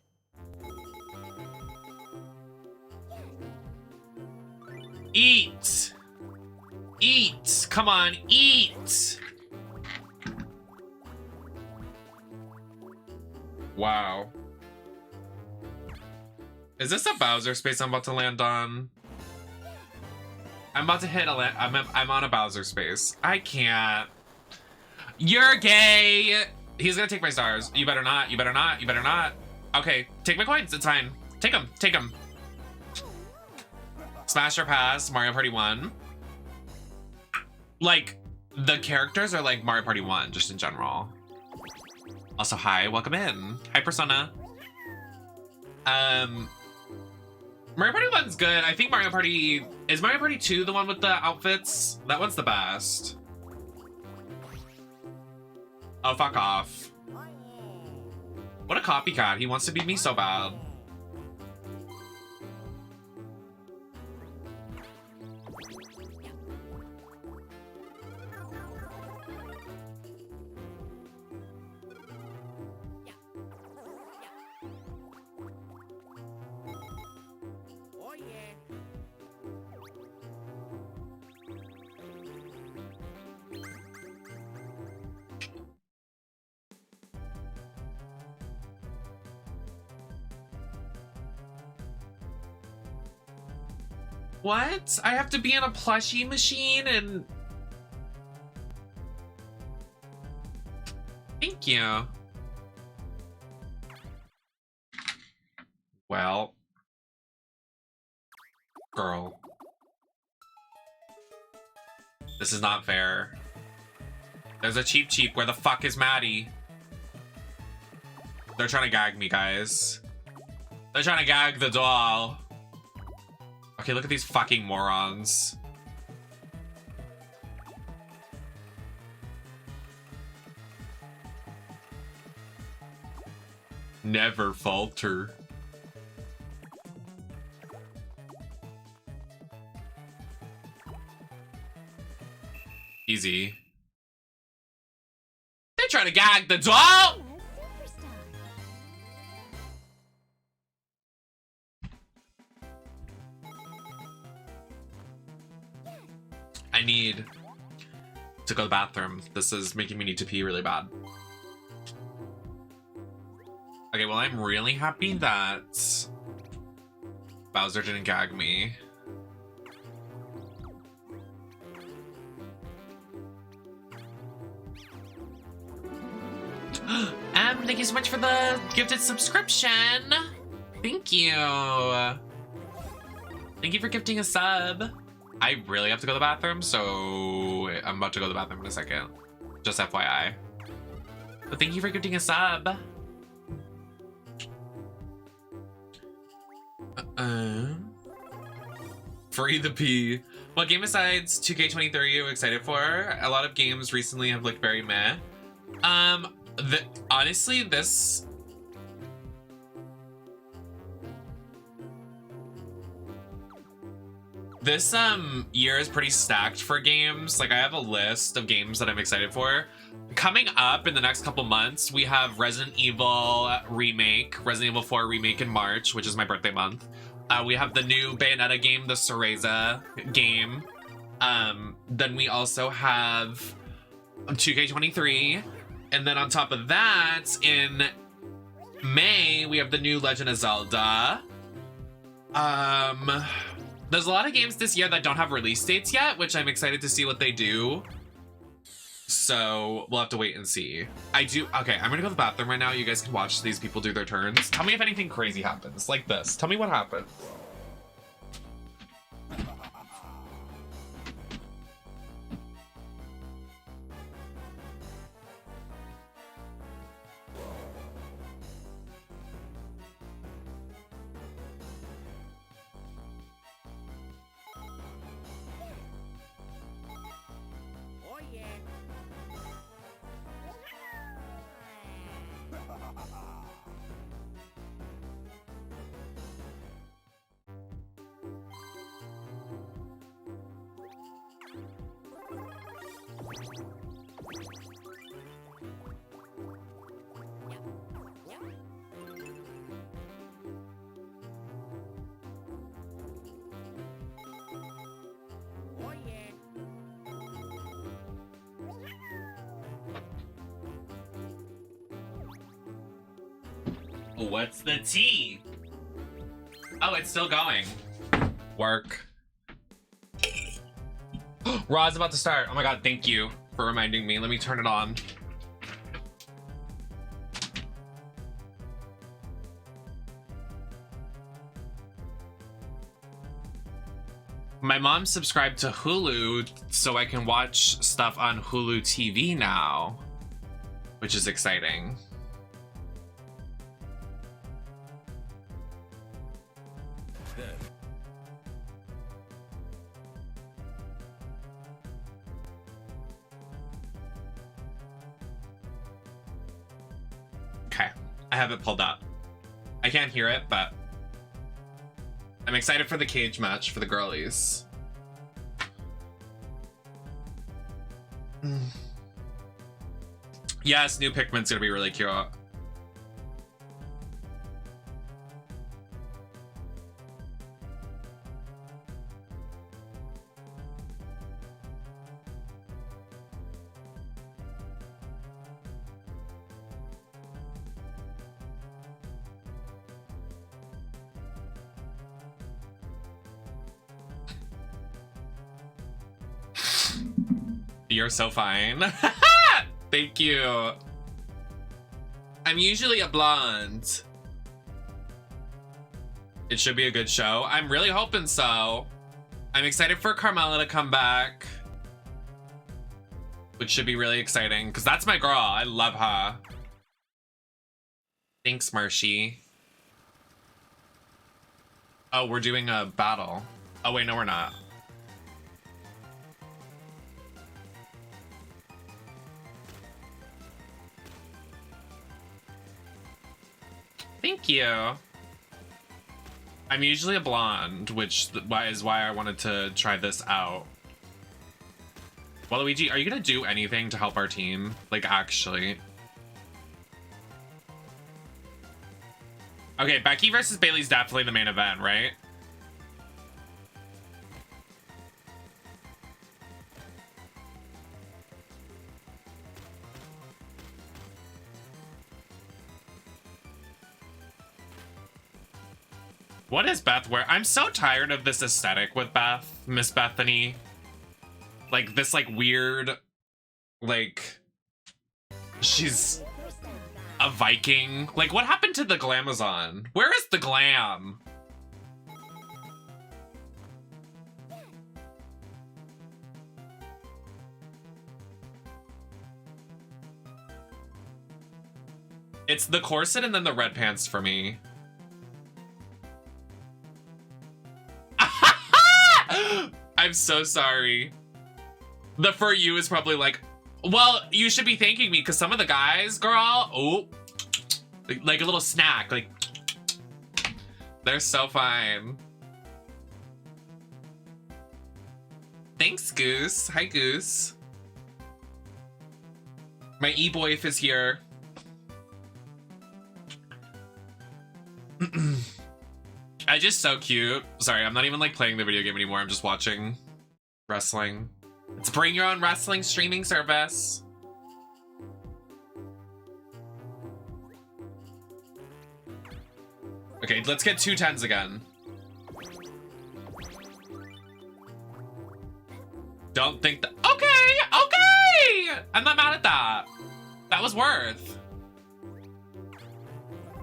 Eat. Eat. Come on, eat. Wow. Is this a Bowser space I'm about to land on? I'm about to hit a I'm on a Bowser space. I can't. You're gay. He's gonna take my stars. You better not. You better not. You better not. Okay, take my coins. It's fine. Take them. Take them. Smash or pass. Mario Party 1. like, the characters are like Mario Party 1, just in general. Also, hi, welcome in. Hi, Persona. Mario Party 1's good. I think Mario Party... Is Mario Party 2 the one with the outfits? That one's the best. Oh, fuck off. What a copycat. He wants to beat me so bad. What? I have to be in a plushie machine and... Thank you. Well. Girl. This is not fair. There's a Cheep Cheep. Where the fuck is Maddie? They're trying to gag me, guys. They're trying to gag the doll. Okay, look at these fucking morons. Never falter. Easy. They're trying to gag the doll! I need to go to the bathroom. This is making me need to pee really bad. Okay, well, I'm really happy that Bowser didn't gag me. Thank you so much for the gifted subscription. Thank you. Thank you for gifting a sub. I really have to go to the bathroom, so I'm about to go to the bathroom in a second. Just FYI. But thank you for gifting a sub. Free the P. What game besides 2K23 are you excited for? A lot of games recently have looked very meh. Honestly, this year is pretty stacked for games. Like, I have a list of games that I'm excited for. Coming up in the next couple months, we have Resident Evil Remake, Resident Evil 4 Remake in March, which is my birthday month. We have the new Bayonetta game, the Cereza game. Then we also have 2K23. And then on top of that, in May, we have the new Legend of Zelda. There's a lot of games this year that don't have release dates yet, which I'm excited to see what they do. So we'll have to wait and see. Okay, I'm gonna go to the bathroom right now. You guys can watch these people do their turns. Tell me if anything crazy happens, like this. Tell me what happened. What's the tea? Oh, it's still going. Work. Raw's about to start. Oh my god, thank you for reminding me. Let me turn it on. My mom subscribed to Hulu so I can watch stuff on Hulu TV now, which is exciting. Okay, I have it pulled up. I can't hear it, but I'm excited for the cage match for the girlies. Yes, new Pikmin's gonna be really cute. You're so fine. Thank you. I'm usually a blonde. It should be a good show. I'm really hoping so. I'm excited for Carmela to come back, which should be really exciting because that's my girl. I love her. Thanks, Marshy. Oh, we're doing a battle. Oh, wait, no, we're not. Thank you. I'm usually a blonde, which is why I wanted to try this out. Waluigi, are you gonna do anything to help our team? Like, actually. Okay, Becky versus Bailey's definitely the main event, right? What is Beth wearing? I'm so tired of this aesthetic with Beth, Miss Bethany. Like this like weird, like she's a Viking. Like what happened to the glamazon? Where is the glam? It's the corset and then the red pants for me. I'm so sorry. The for you is probably like, well, you should be thanking me because some of the guys, girl, oh, like a little snack, like they're so fine. Thanks, Goose. Hi, Goose. My e-boyf is here. I just so cute. Sorry, I'm not even like playing the video game anymore. I'm just watching wrestling. It's bring your own wrestling streaming service. Okay, let's get 2 10s again. Don't think that. Okay, okay. I'm not mad at that. That was worth.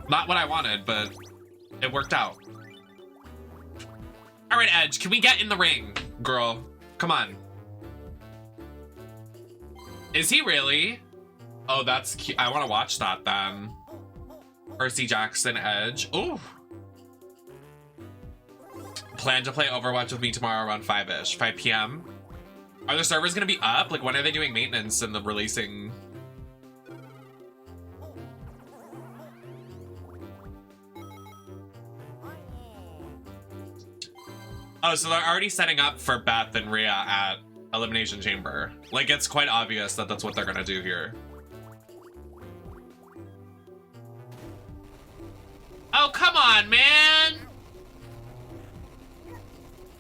Not what I wanted, but it worked out. All right, Edge, can we get in the ring, girl? Come on. Is he really? Oh, that's cute. I want to watch that then. Percy Jackson, Edge. Ooh. Plan to play Overwatch with me tomorrow around 5-ish, 5 p.m. Are the servers gonna be up? Like, when are they doing maintenance and the releasing? Oh, so they're already setting up for Beth and Rhea at Elimination Chamber. Like, it's quite obvious that that's what they're gonna do here. Oh, come on, man!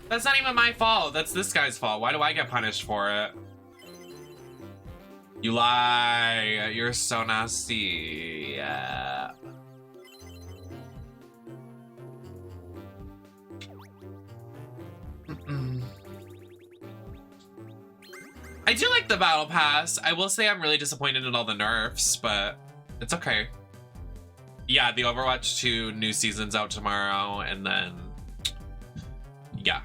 That's not even my fault. That's this guy's fault. Why do I get punished for it? You lie. You're so nasty. Yeah. I do like the battle pass. I will say I'm really disappointed in all the nerfs, but it's okay. Yeah, the Overwatch 2 new season's out tomorrow, and then yeah.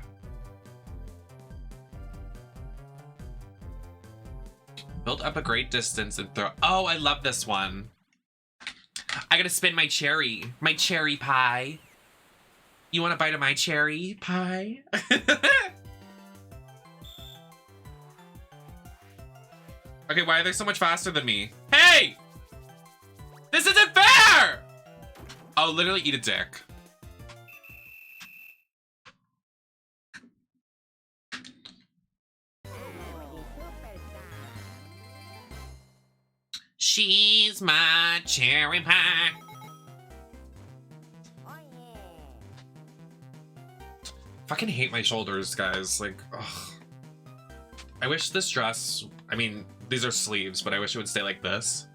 Build up a great distance and throw. Oh, I love this one. I gotta spin my cherry pie. You want a bite of my cherry pie? Okay, why are they so much faster than me? Hey! This isn't fair! Oh, literally eat a dick. She's my cherry pie. Fucking hate my shoulders, guys. Like, ugh. I wish this dress, I mean, these are sleeves, but I wish it would stay like this.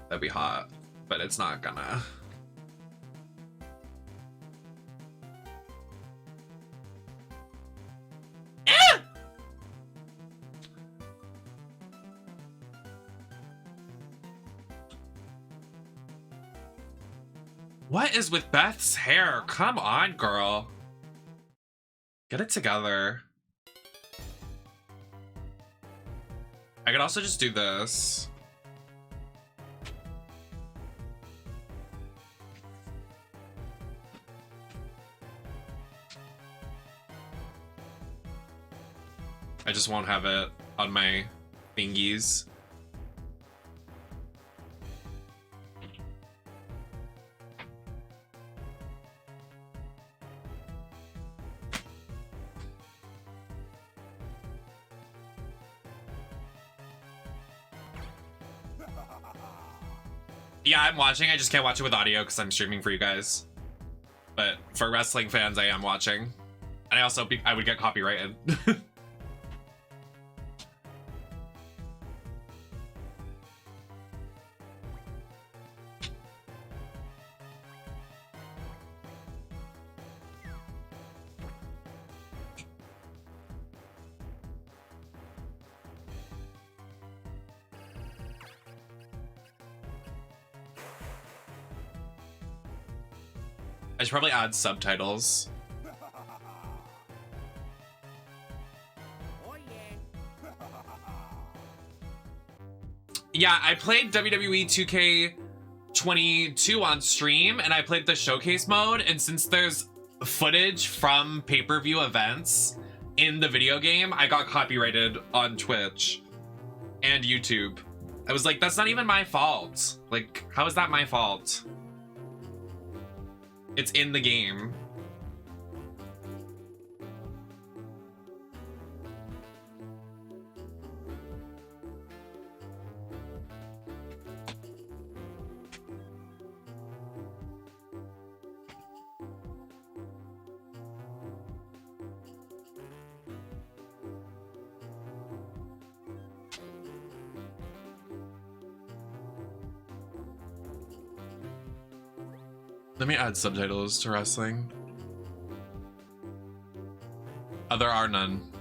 That'd be hot, but it's not gonna. What is with Beth's hair? Come on, girl. Get it together. I could also just do this. I just won't have it on my fingies. Yeah, I'm watching. I just can't watch it with audio because I'm streaming for you guys. But for wrestling fans, I am watching. And I also, I would get copyrighted. I should probably add subtitles. Yeah, I played WWE 2K22 on stream, and I played the showcase mode, and since there's footage from pay-per-view events in the video game, I got copyrighted on Twitch and YouTube. I was like, that's not even my fault. Like, how is that my fault? It's in the game. Let me add subtitles to wrestling. Oh, there are none.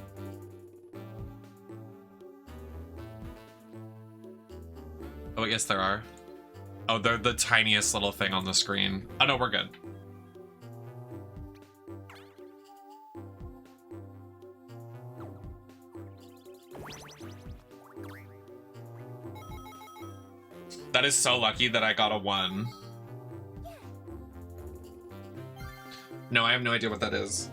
Oh, yes, there are. Oh, they're the tiniest little thing on the screen. Oh, no, we're good. That is so lucky that I got a 1. No, I have no idea what that is.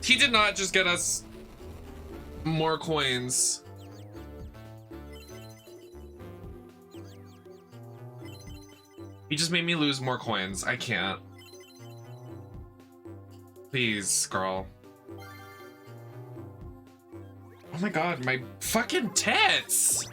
He did not just get us more coins. He just made me lose more coins. I can't. Please, girl. Oh my god, my fucking tits!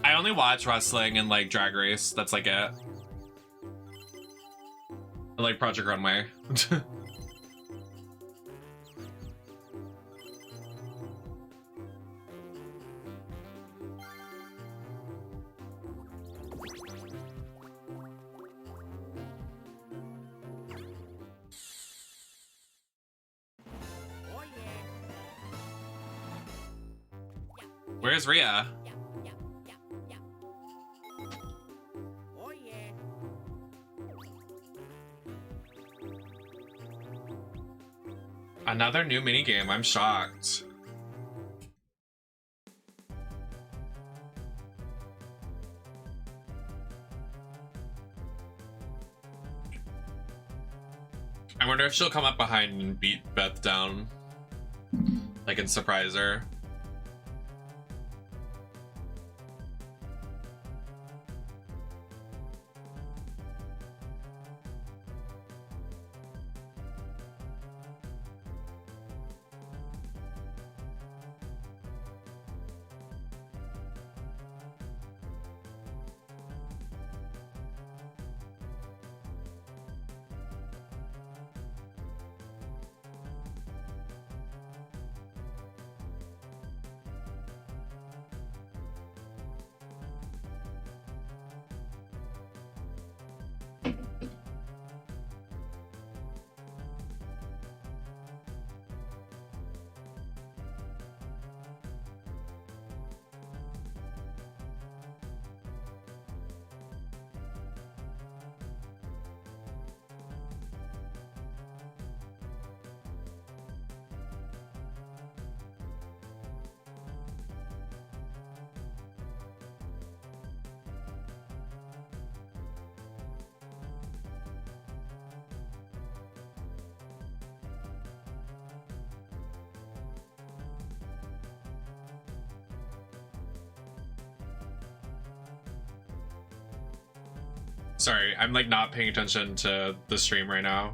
I only watch wrestling and like Drag Race. That's like it. I like Project Runway. Where's Rhea? Another new minigame. I'm shocked. I wonder if she'll come up behind and beat Beth down. Like, and surprise her. Sorry, I'm like not paying attention to the stream right now.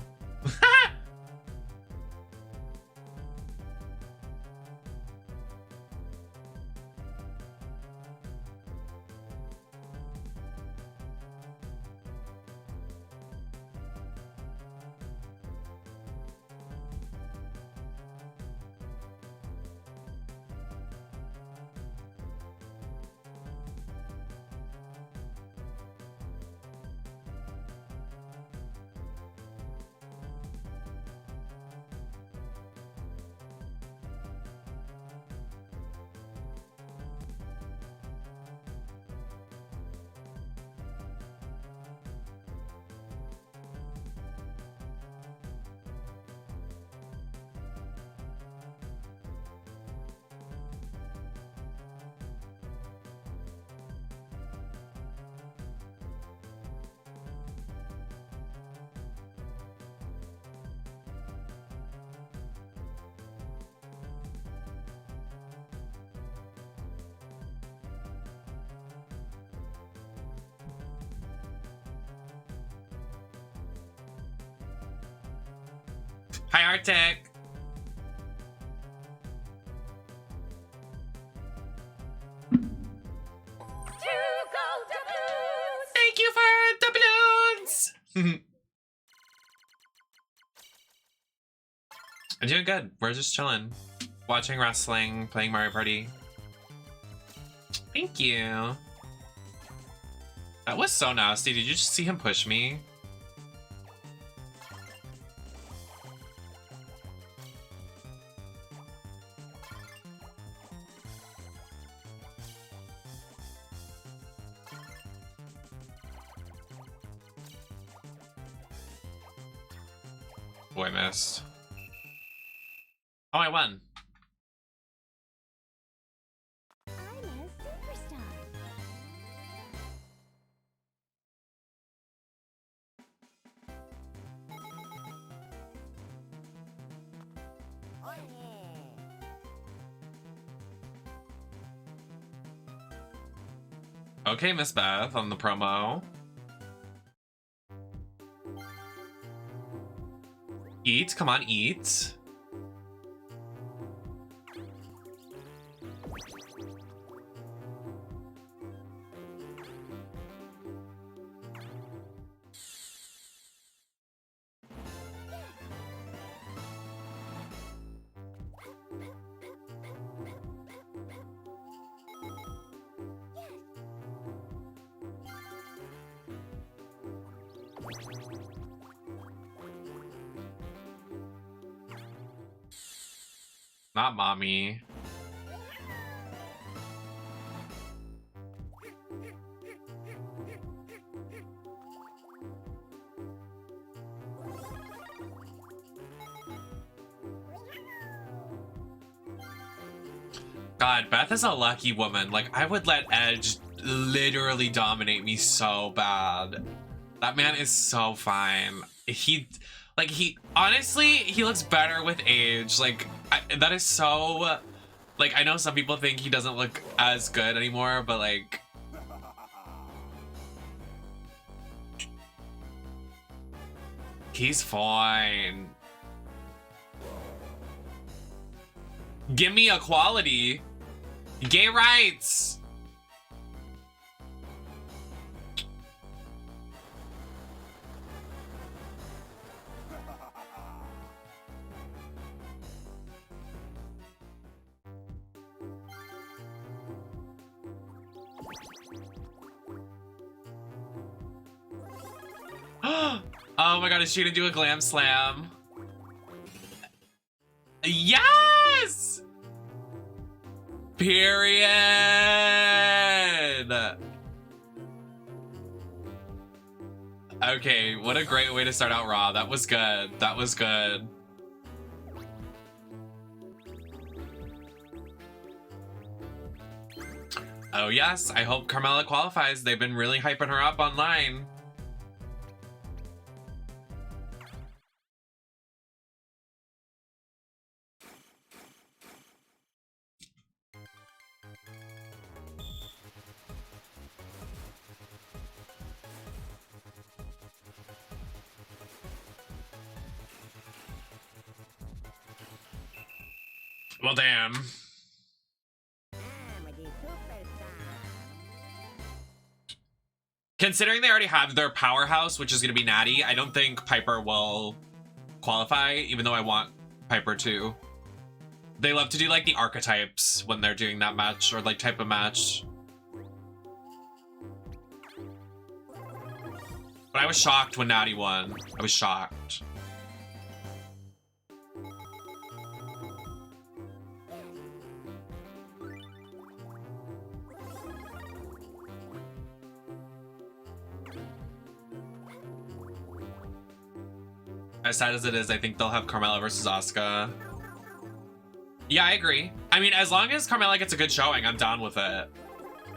Hi, Arctic. Thank you for the balloons. I'm doing good. We're just chilling, watching wrestling, playing Mario Party. Thank you. That was so nasty. Did you just see him push me? Oh, I missed. Oh, I won. I'm a superstar. Okay, Miss Beth on the promo. Eat, come on, eat. Not mommy. God, Beth is a lucky woman. Like, I would let Edge literally dominate me so bad. That man is so fine. Honestly, he looks better with age. Like, that is so, like, I know some people think he doesn't look as good anymore, but like, he's fine. Give me equality. Gay rights. Oh my god, is she gonna do a glam slam? Yes! Period. Okay, what a great way to start out Raw. That was good. That was good. Oh yes, I hope Carmella qualifies. They've been really hyping her up online. Well, damn. Considering they already have their powerhouse, which is going to be Natty, I don't think Piper will qualify, even though I want Piper to. They love to do like the archetypes when they're doing that match, or like type of match. But I was shocked when Natty won. I was shocked. As sad as it is, I think they'll have Carmella versus Asuka. Yeah, I agree. I mean, as long as Carmella gets a good showing, I'm down with it.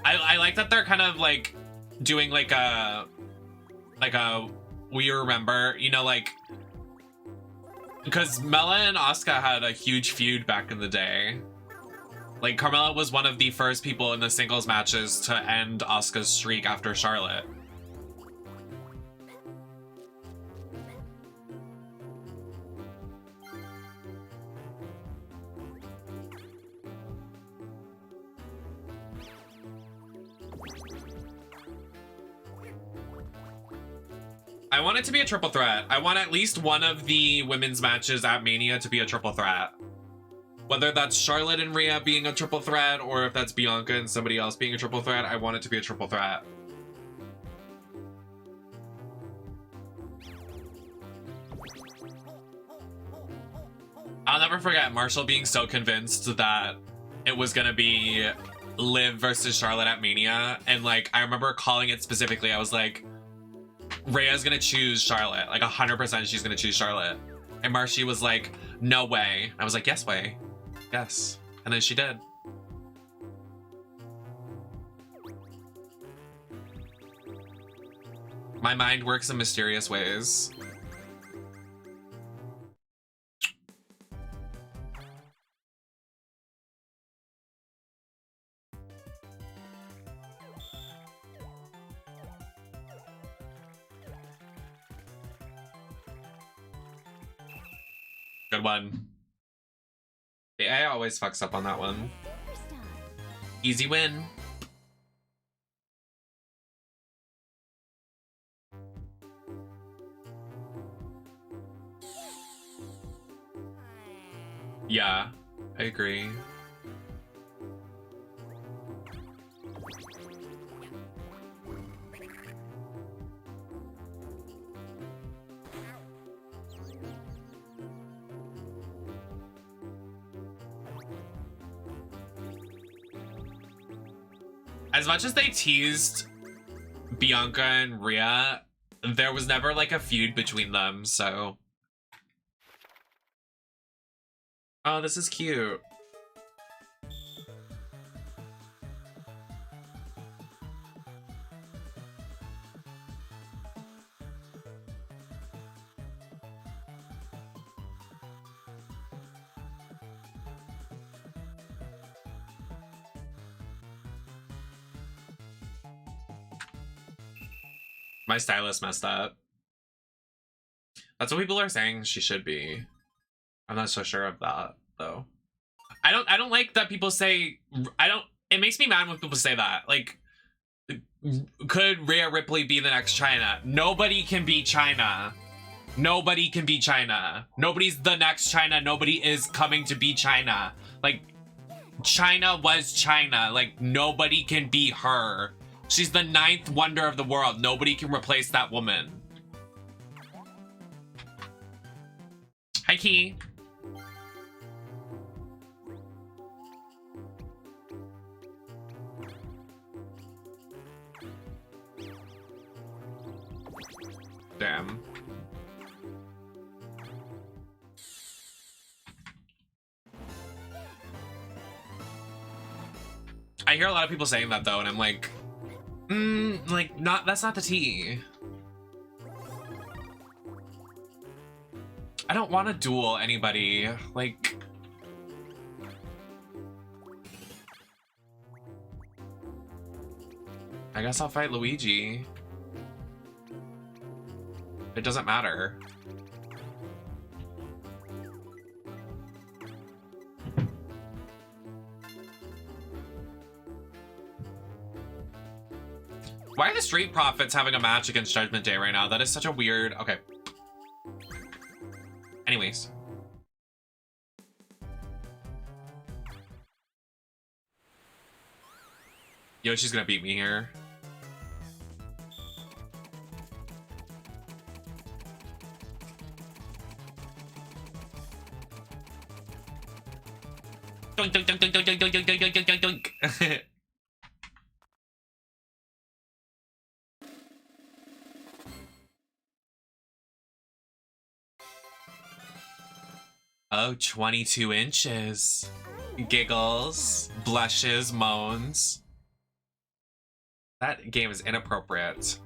I like that they're kind of like doing like a we remember, you know, like, because Mela and Asuka had a huge feud back in the day. Like, Carmella was one of the first people in the singles matches to end Asuka's streak after Charlotte. I want it to be a triple threat. I want at least one of the women's matches at Mania to be a triple threat. Whether that's Charlotte and Rhea being a triple threat, or if that's Bianca and somebody else being a triple threat, I want it to be a triple threat. I'll never forget Marshall being so convinced that it was gonna be Liv versus Charlotte at Mania. And like, I remember calling it specifically. I was like, Rhea's gonna choose Charlotte. Like 100% she's gonna choose Charlotte. And Marcy was like, no way. I was like, yes way. Yes. And then she did. My mind works in mysterious ways. Good one. The AI always fucks up on that one. Easy win. Yeah, I agree. As much as they teased Bianca and Rhea, there was never like a feud between them, so. Oh, this is cute. My stylist messed up. That's what people are saying she should be. I'm not so sure of that though. I don't like that people say it makes me mad when people say that. Like, could Rhea Ripley be the next China? Nobody can be China. Nobody can be China. Nobody's the next China. Nobody is coming to be China. Like, China was China. Like, nobody can be her. She's the 9th wonder of the world. Nobody can replace that woman. Hi, Key. Damn. I hear a lot of people saying that though, and I'm like, that's not the tea. I don't want to duel anybody. Like, I guess I'll fight Luigi. It doesn't matter. Why are the Street Profits having a match against Judgment Day right now? That is such a weird... Okay. Anyways. Yoshi's gonna beat me here. Doink, doink, doink, doink, doink, doink, doink, doink, doink, doink, doink. Oh, 22 inches. Giggles, blushes, moans. That game is inappropriate.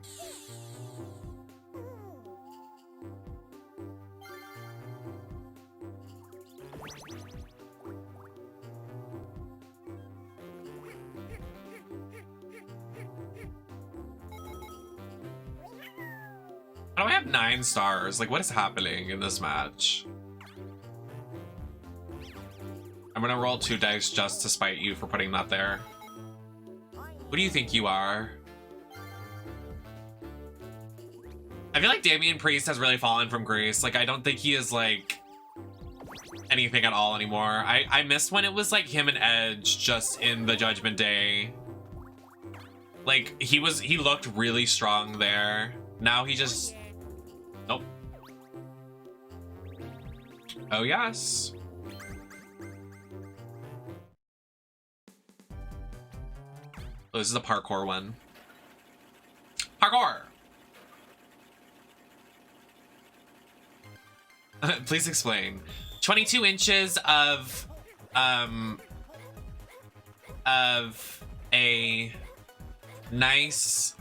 How do I have 9 stars? Like, what is happening in this match? I'm gonna roll 2 dice just to spite you for putting that there. What do you think you are? I feel like Damian Priest has really fallen from grace. Like, I don't think he is, like, anything at all anymore. I missed when it was, like, him and Edge just in the Judgment Day. Like, he looked really strong there. Now he just... Nope. Oh, yes. Oh, this is a parkour one. Parkour! Please explain. 22 inches of a nice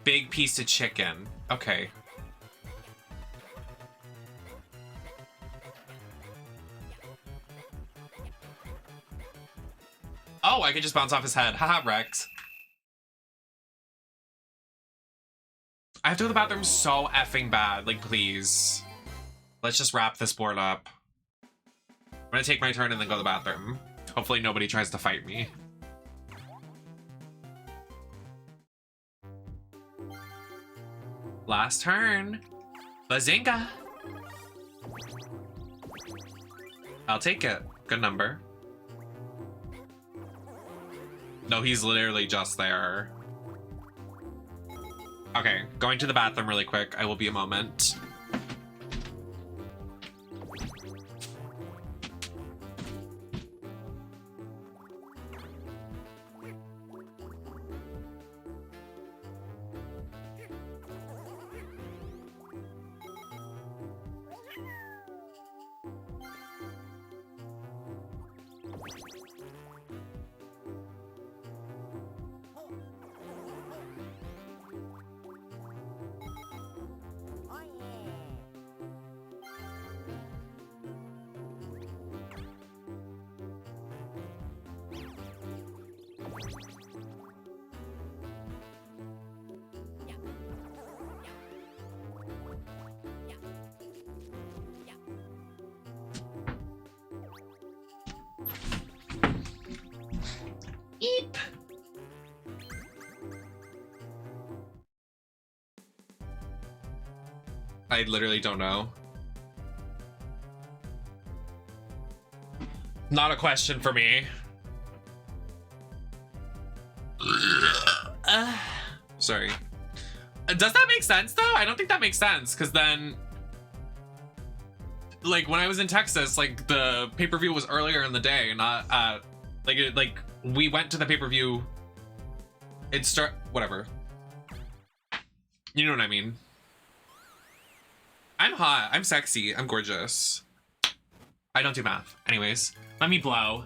big piece of chicken. Okay. Oh, I could just bounce off his head. Haha, Rex. I have to go to the bathroom so effing bad. Like, please. Let's just wrap this board up. I'm gonna take my turn and then go to the bathroom. Hopefully nobody tries to fight me. Last turn. Bazinga. I'll take it. Good number. No, he's literally just there. Okay, going to the bathroom really quick. I will be a moment. I literally don't know. Not a question for me. Sorry. Does that make sense though? I don't think that makes sense, because then like when I was in Texas, like the pay-per-view was earlier in the day, not like we went to the pay-per-view. Whatever. You know what I mean? I'm hot, I'm sexy, I'm gorgeous. I don't do math. Anyways, let me blow.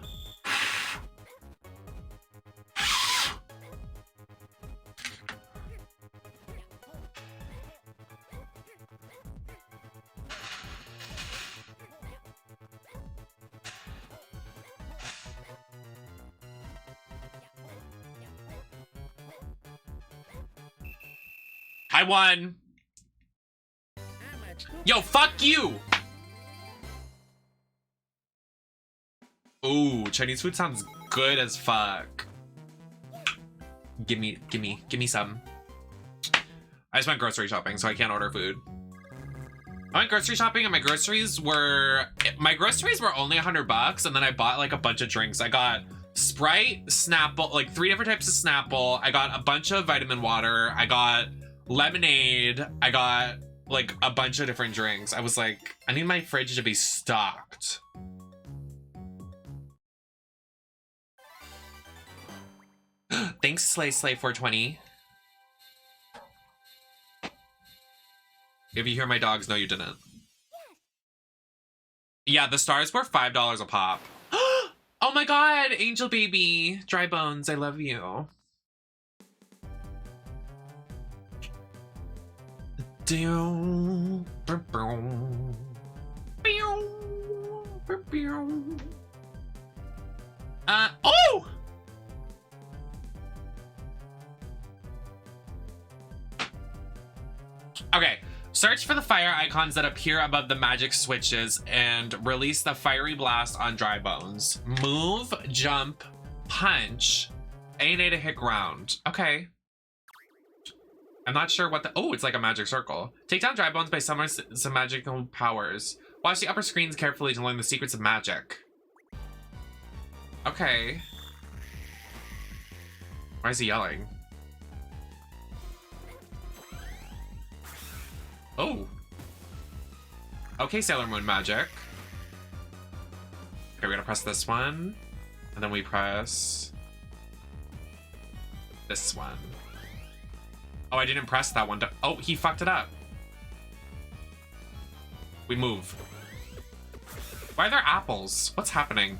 I won. Yo, fuck you. Ooh, Chinese food sounds good as fuck. Give me some. I just went grocery shopping, so I can't order food. I went grocery shopping and my groceries were only $100, and then I bought like a bunch of drinks. I got Sprite, Snapple, like 3 different types of Snapple. I got a bunch of vitamin water. I got lemonade. I got like a bunch of different drinks. I was like, I need my fridge to be stocked. Thanks, Slay 420. If you hear my dogs, no, you didn't. Yeah, the stars were $5 a pop. Oh my god, Angel Baby. Dry Bones, I love you. Oh! Okay, search for the fire icons that appear above the magic switches and release the fiery blast on Dry Bones. Move, jump, punch, A and A to hit ground. Okay. I'm not sure what the... Oh, it's like a magic circle. Take down Dry Bones by summoning some magical powers. Watch the upper screens carefully to learn the secrets of magic. Okay. Why is he yelling? Oh. Okay, Sailor Moon magic. Okay, we're gonna press this one. And then we press... this one. Oh, I didn't press that one. Oh, he fucked it up. We move. Why are there apples? What's happening?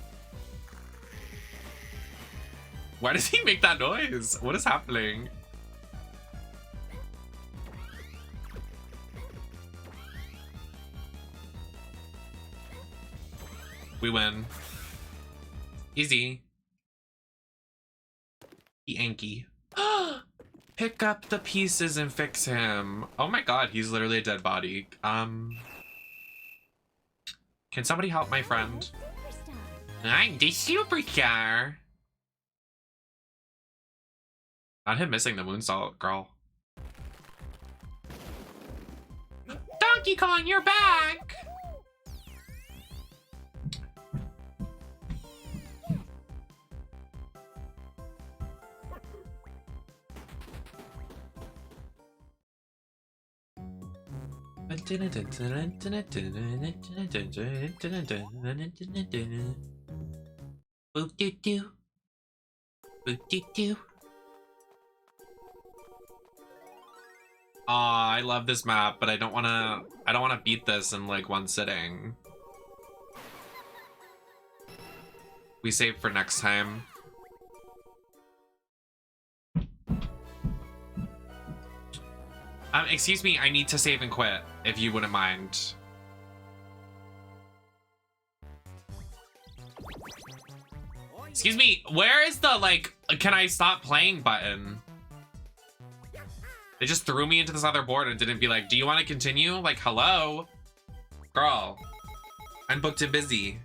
Why does he make that noise? What is happening? We win. Easy. Yankee. Pick up the pieces and fix him. Oh my god, he's literally a dead body. Can somebody help my friend? I'm the superstar. Not him missing the moonsault, girl. Donkey Kong, you're back! Aw, I love this map, but I don't wanna beat this in like one sitting. We save for next time. Excuse me, I need to save and quit, if you wouldn't mind. Excuse me, where is the, like, can I stop playing button? They just threw me into this other board and didn't be like, do you want to continue? Like, hello? Girl, I'm booked and busy.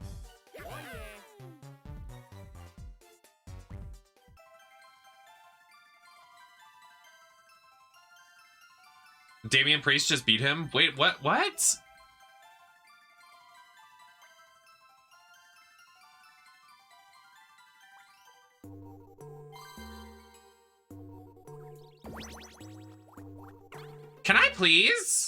Damian Priest just beat him? Wait, what? What? Can I please?